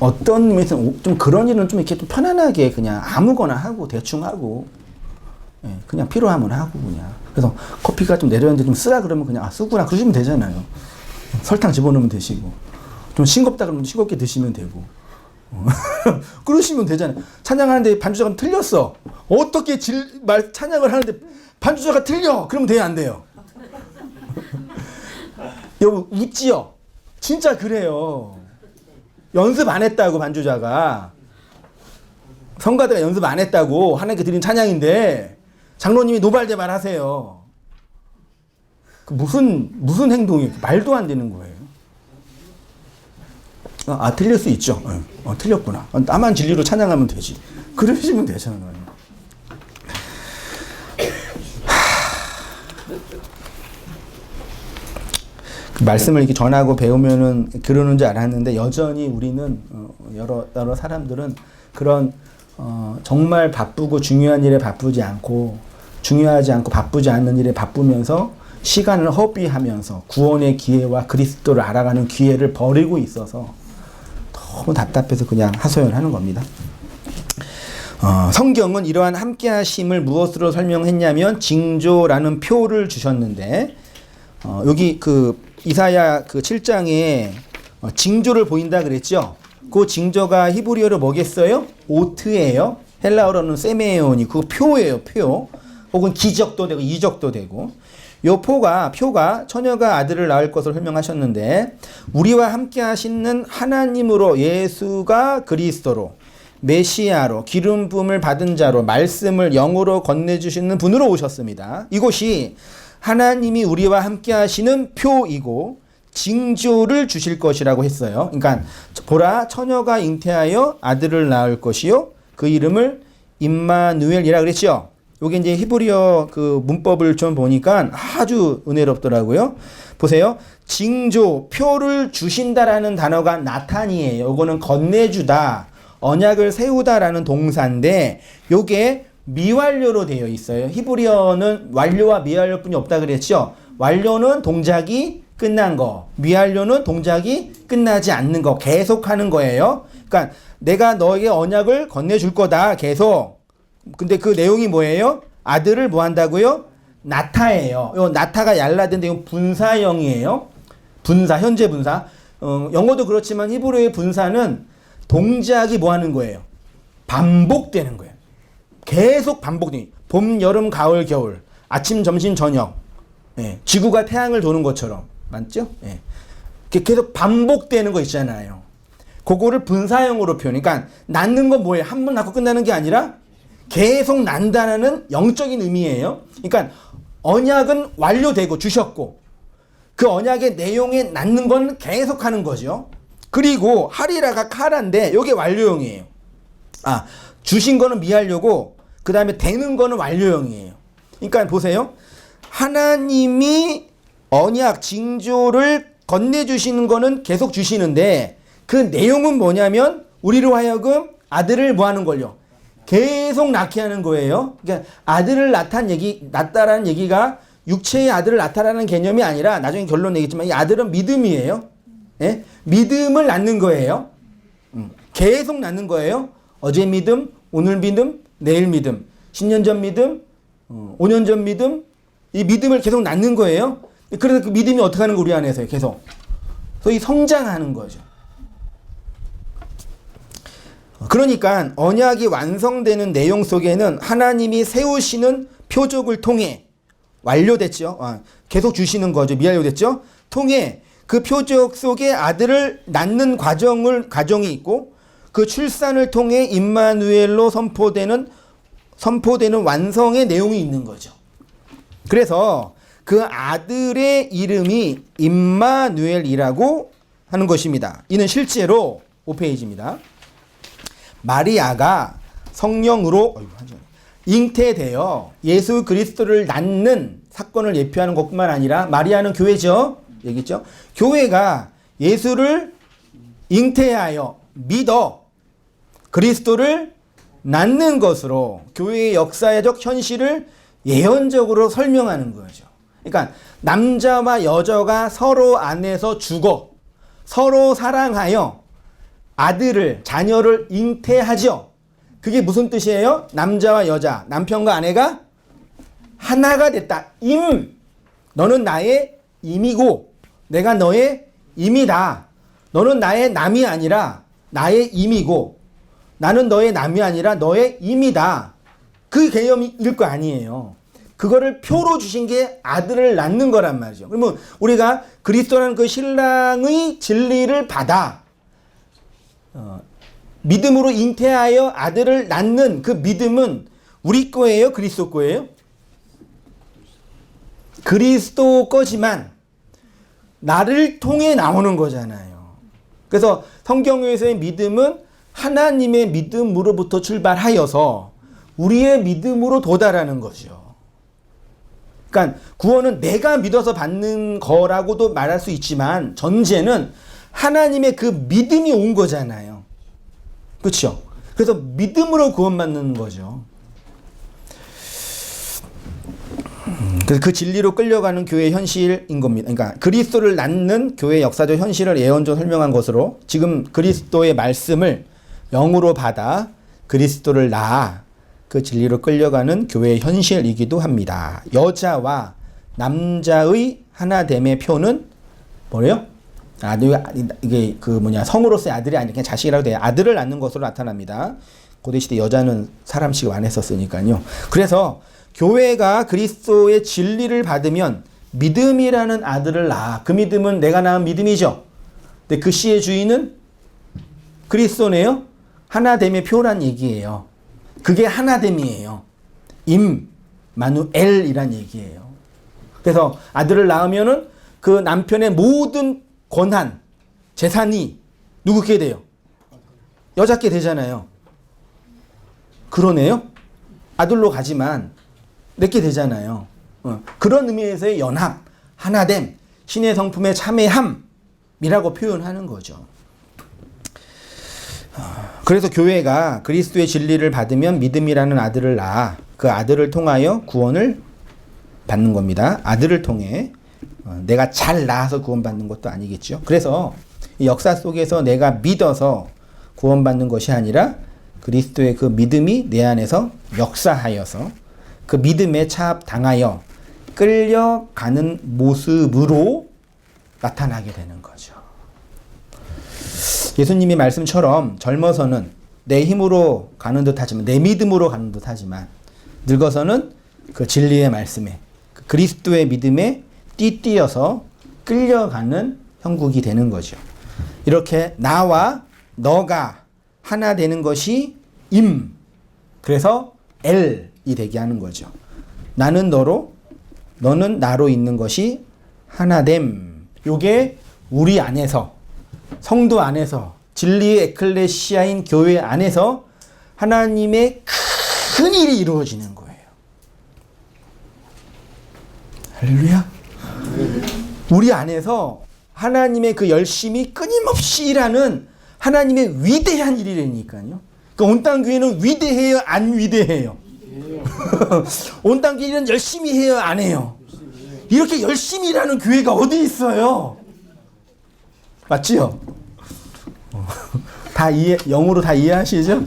어떤 의미에서 좀 그런 일은 좀 이렇게 좀 편안하게 그냥 아무거나 하고 대충 하고, 예, 그냥 필요하면 하고 그냥. 그래서 커피가 좀 내렸는데 좀 쓰라 그러면 그냥 쓰구나 그러시면 되잖아요. 설탕 집어넣으면 되시고, 좀 싱겁다 그러면 싱겁게 드시면 되고. 그러시면 되잖아요. 찬양하는데 반주자가 틀렸어. 어떻게 찬양을 하는데 반주자가 틀려? 그러면 돼요, 안 돼요? 여러분 웃지요? 진짜 그래요. 연습 안 했다고 반주자가. 성가대가 연습 안 했다고 하나님께 드린 찬양인데 장로님이 노발대발 하세요. 그 무슨 행동이 말도 안 되는 거예요. 틀릴 수 있죠. 틀렸구나. 나만 진리로 찬양하면 되지. 그러시면 되잖아요. 그 말씀을 이렇게 전하고 배우면은 그러는 줄 알았는데 여전히 우리는 여러 사람들은 그런 정말 바쁘고 중요한 일에 바쁘지 않고 중요하지 않고 바쁘지 않는 일에 바쁘면서 시간을 허비하면서 구원의 기회와 그리스도를 알아가는 기회를 버리고 있어서 너무 답답해서 그냥 하소연하는 겁니다. 성경은 이러한 함께하심을 무엇으로 설명했냐면 징조라는 표를 주셨는데 여기 그 이사야 그 7장에 징조를 보인다 그랬죠. 그 징조가 히브리어로 뭐겠어요? 오트예요. 헬라어로는 세메온이 그 표예요. 표. 혹은 기적도 되고 이적도 되고. 요 표가 처녀가 아들을 낳을 것을 설명하셨는데 우리와 함께 하시는 하나님으로 예수가 그리스도로 메시아로 기름 부음을 받은 자로 말씀을 영으로 건네주시는 분으로 오셨습니다. 이곳이 하나님이 우리와 함께 하시는 표이고 징조를 주실 것이라고 했어요. 그러니까 보라 처녀가 잉태하여 아들을 낳을 것이요 그 이름을 임마누엘이라 그랬죠. 여기 이제 히브리어 그 문법을 좀 보니까 아주 은혜롭더라고요. 보세요. 징조, 표를 주신다라는 단어가 나탄이에요. 요거는 건네주다, 언약을 세우다라는 동사인데 요게 미완료로 되어 있어요. 히브리어는 완료와 미완료뿐이 없다 그랬죠. 완료는 동작이 끝난 거, 미완료는 동작이 끝나지 않는 거, 계속하는 거예요. 그러니까 내가 너에게 언약을 건네줄 거다, 계속. 근데 그 내용이 뭐예요? 아들을 뭐 한다고요? 나타예요. 요 나타가 얄라든데 이건 분사형이에요. 분사, 현재 분사. 영어도 그렇지만 히브리어의 분사는 동작이 뭐 하는 거예요? 반복되는 거예요. 계속 반복되는. 봄, 여름, 가을, 겨울. 아침, 점심, 저녁. 예, 지구가 태양을 도는 것처럼. 맞죠? 예. 계속 반복되는 거 있잖아요. 그거를 분사형으로 표현. 그러니까 낳는 건 뭐예요? 한 번 낳고 끝나는 게 아니라 계속 난다는 영적인 의미예요. 그러니까 언약은 완료되고 주셨고 그 언약의 내용에 낳는 건 계속하는 거죠. 그리고 하리라가 카라인데 이게 완료형이에요. 주신 거는 미하려고 그 다음에 되는 거는 완료형이에요. 그러니까 보세요. 하나님이 언약 징조를 건네주시는 거는 계속 주시는데 그 내용은 뭐냐면 우리로 하여금 아들을 뭐 하는 걸요? 계속 낳게 하는 거예요. 그러니까 아들을 낳다라는 얘기가 육체의 아들을 낳다라는 개념이 아니라 나중에 결론 내겠지만 이 아들은 믿음이에요. 예? 믿음을 낳는 거예요. 계속 낳는 거예요. 어제 믿음, 오늘 믿음, 내일 믿음, 10년 전 믿음, 5년 전 믿음, 이 믿음을 계속 낳는 거예요. 그래서 그 믿음이 어떻게 하는 거 우리 안에서요? 계속. 소위 성장하는 거죠. 그러니까 언약이 완성되는 내용 속에는 하나님이 세우시는 표적을 통해 완료됐죠. 계속 주시는 거죠. 미완료됐죠. 통해 그 표적 속에 아들을 낳는 과정이 있고 그 출산을 통해 임마누엘로 선포되는 완성의 내용이 있는 거죠. 그래서 그 아들의 이름이 임마누엘이라고 하는 것입니다. 이는 실제로 5페이지입니다. 마리아가 성령으로 잉태되어 예수 그리스도를 낳는 사건을 예표하는 것뿐만 아니라 마리아는 교회죠. 얘기했죠. 교회가 예수를 잉태하여 믿어 그리스도를 낳는 것으로 교회의 역사적 현실을 예언적으로 설명하는 거죠. 그러니까 남자와 여자가 서로 안에서 죽어 서로 사랑하여 아들을 자녀를 잉태하죠. 그게 무슨 뜻이에요? 남자와 여자, 남편과 아내가 하나가 됐다. 너는 나의 임이고 내가 너의 임이다. 너는 나의 남이 아니라 나의 임이고 나는 너의 남이 아니라 너의 임이다. 그 개념일 거 아니에요. 그거를 표로 주신 게 아들을 낳는 거란 말이죠. 그러면 우리가 그리스도라는 그 신랑의 진리를 받아 믿음으로 잉태하여 아들을 낳는 그 믿음은 우리 거예요? 그리스도 거예요? 그리스도 거지만 나를 통해 나오는 거잖아요. 그래서 성경에서의 믿음은 하나님의 믿음으로부터 출발하여서 우리의 믿음으로 도달하는 거죠. 그러니까 구원은 내가 믿어서 받는 거라고도 말할 수 있지만 전제는 하나님의 그 믿음이 온 거잖아요. 그렇죠? 그래서 믿음으로 구원받는 거죠. 그래서 그 진리로 끌려가는 교회의 현실인 겁니다. 그러니까 그리스도를 낳는 교회의 역사적 현실을 예언적으로 설명한 것으로 지금 그리스도의 말씀을 영으로 받아 그리스도를 낳아 그 진리로 끌려가는 교회의 현실이기도 합니다. 여자와 남자의 하나됨의 표는 뭐래요? 이게 성으로서의 아들이 아니라 그냥 자식이라고 돼요. 아들을 낳는 것으로 나타납니다. 고대시대 여자는 사람 취급 안 했었으니까요. 그래서 교회가 그리스도의 진리를 받으면 믿음이라는 아들을 낳아. 그 믿음은 내가 낳은 믿음이죠. 근데 그 씨의 주인은 그리스도네요. 하나됨의 표란 얘기예요. 그게 하나됨이에요. 마누엘이란 얘기예요. 그래서 아들을 낳으면은 그 남편의 모든 권한, 재산이 누구께 돼요? 여자께 되잖아요. 그러네요. 아들로 가지만 내게 되잖아요. 그런 의미에서의 연합, 하나됨, 신의 성품의 참회함이라고 표현하는 거죠. 그래서 교회가 그리스도의 진리를 받으면 믿음이라는 아들을 낳아 그 아들을 통하여 구원을 받는 겁니다. 아들을 통해 내가 잘 낳아서 구원받는 것도 아니겠죠. 그래서 이 역사 속에서 내가 믿어서 구원받는 것이 아니라 그리스도의 그 믿음이 내 안에서 역사하여서 그 믿음에 차압당하여 끌려가는 모습으로 나타나게 되는 거죠. 예수님의 말씀처럼 젊어서는 내 힘으로 가는 듯 하지만 내 믿음으로 가는 듯 하지만 늙어서는 그 진리의 말씀에 그 그리스도의 믿음에 띠띠어서 끌려가는 형국이 되는 거죠. 이렇게 나와 너가 하나 되는 것이 그래서 L이 되게 하는 거죠. 나는 너로 너는 나로 있는 것이 하나됨. 요게 우리 안에서 성도 안에서 진리의 에클레시아인 교회 안에서 하나님의 큰 일이 이루어지는 거예요. 할렐루야. 우리 안에서 하나님의 그 열심히 끊임없이 일하는 하나님의 위대한 일이라니까요. 그러니까 온땅 교회는 위대해요, 안 위대해요? 온 땅 교회는 열심히 해요, 안 해요? 이렇게 열심히 일하는 교회가 어디 있어요? 맞지요? 다 영어로 다 이해하시죠?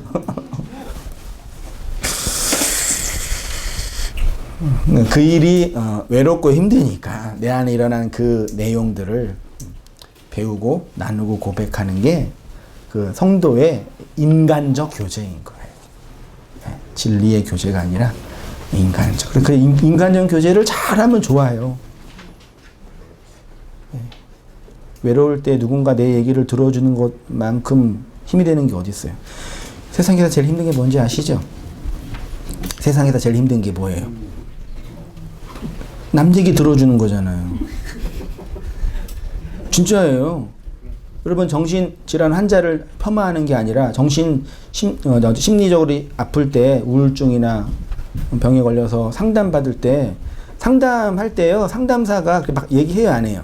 그 일이 외롭고 힘드니까 내 안에 일어나는 그 내용들을 배우고 나누고 고백하는 게 그 성도의 인간적 교제인 거예요. 진리의 교제가 아니라 인간적. 그 인간적 교제를 잘하면 좋아요. 외로울 때 누군가 내 얘기를 들어주는 것만큼 힘이 되는 게 어디 있어요? 세상에서 제일 힘든 게 뭔지 아시죠? 세상에서 제일 힘든 게 뭐예요? 남 얘기 들어주는 거잖아요. 진짜예요. 여러분 정신질환 환자를 폄하하는 게 아니라 심리적으로 아플 때 우울증이나 병에 걸려서 상담받을 때 상담할 때요. 상담사가 막 얘기해요, 안 해요?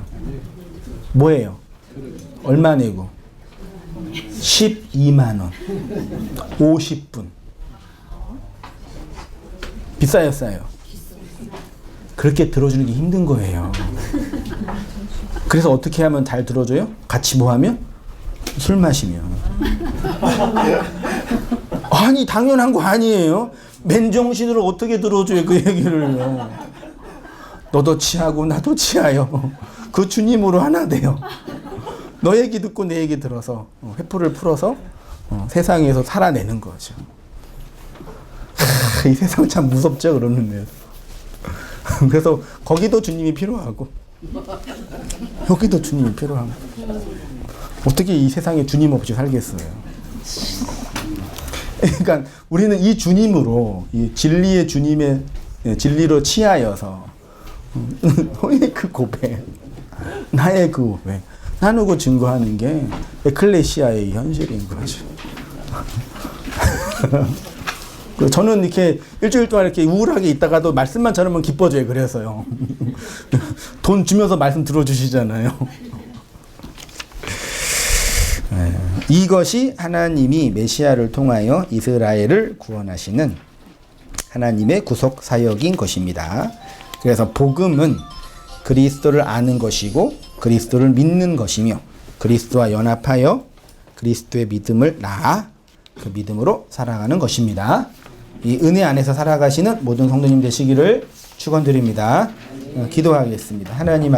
뭐예요? 얼마 내고? 12만 원. 50분. 비싸요, 싸요? 그렇게 들어주는 게 힘든 거예요. 그래서 어떻게 하면 잘 들어줘요? 같이 뭐 하면? 술 마시면. 아니, 당연한 거 아니에요? 맨정신으로 어떻게 들어줘요, 그 얘기를요. 너도 취하고 나도 취하여. 그 주님으로 하나 돼요. 너 얘기 듣고 내 얘기 들어서 회포를 풀어서 세상에서 살아내는 거죠. 이 세상 참 무섭죠, 그러는데요. 그래서 거기도 주님이 필요하고 여기도 주님이 필요하고 어떻게 이 세상에 주님 없이 살겠어요. 그러니까 우리는 이 주님으로, 이 진리의 주님의 진리로 취하여서 너의 그 고백, 나의 그 고백 나누고 증거하는 게 에클레시아의 현실인 거죠. 저는 이렇게 일주일 동안 이렇게 우울하게 있다가도 말씀만 전하면 기뻐져요. 그래서요. 돈 주면서 말씀 들어주시잖아요. 이것이 하나님이 메시아를 통하여 이스라엘을 구원하시는 하나님의 구속 사역인 것입니다. 그래서 복음은 그리스도를 아는 것이고 그리스도를 믿는 것이며 그리스도와 연합하여 그리스도의 믿음을 낳아 그 믿음으로 살아가는 것입니다. 이 은혜 안에서 살아가시는 모든 성도님 되시기를 축원드립니다. 기도하겠습니다. 하나님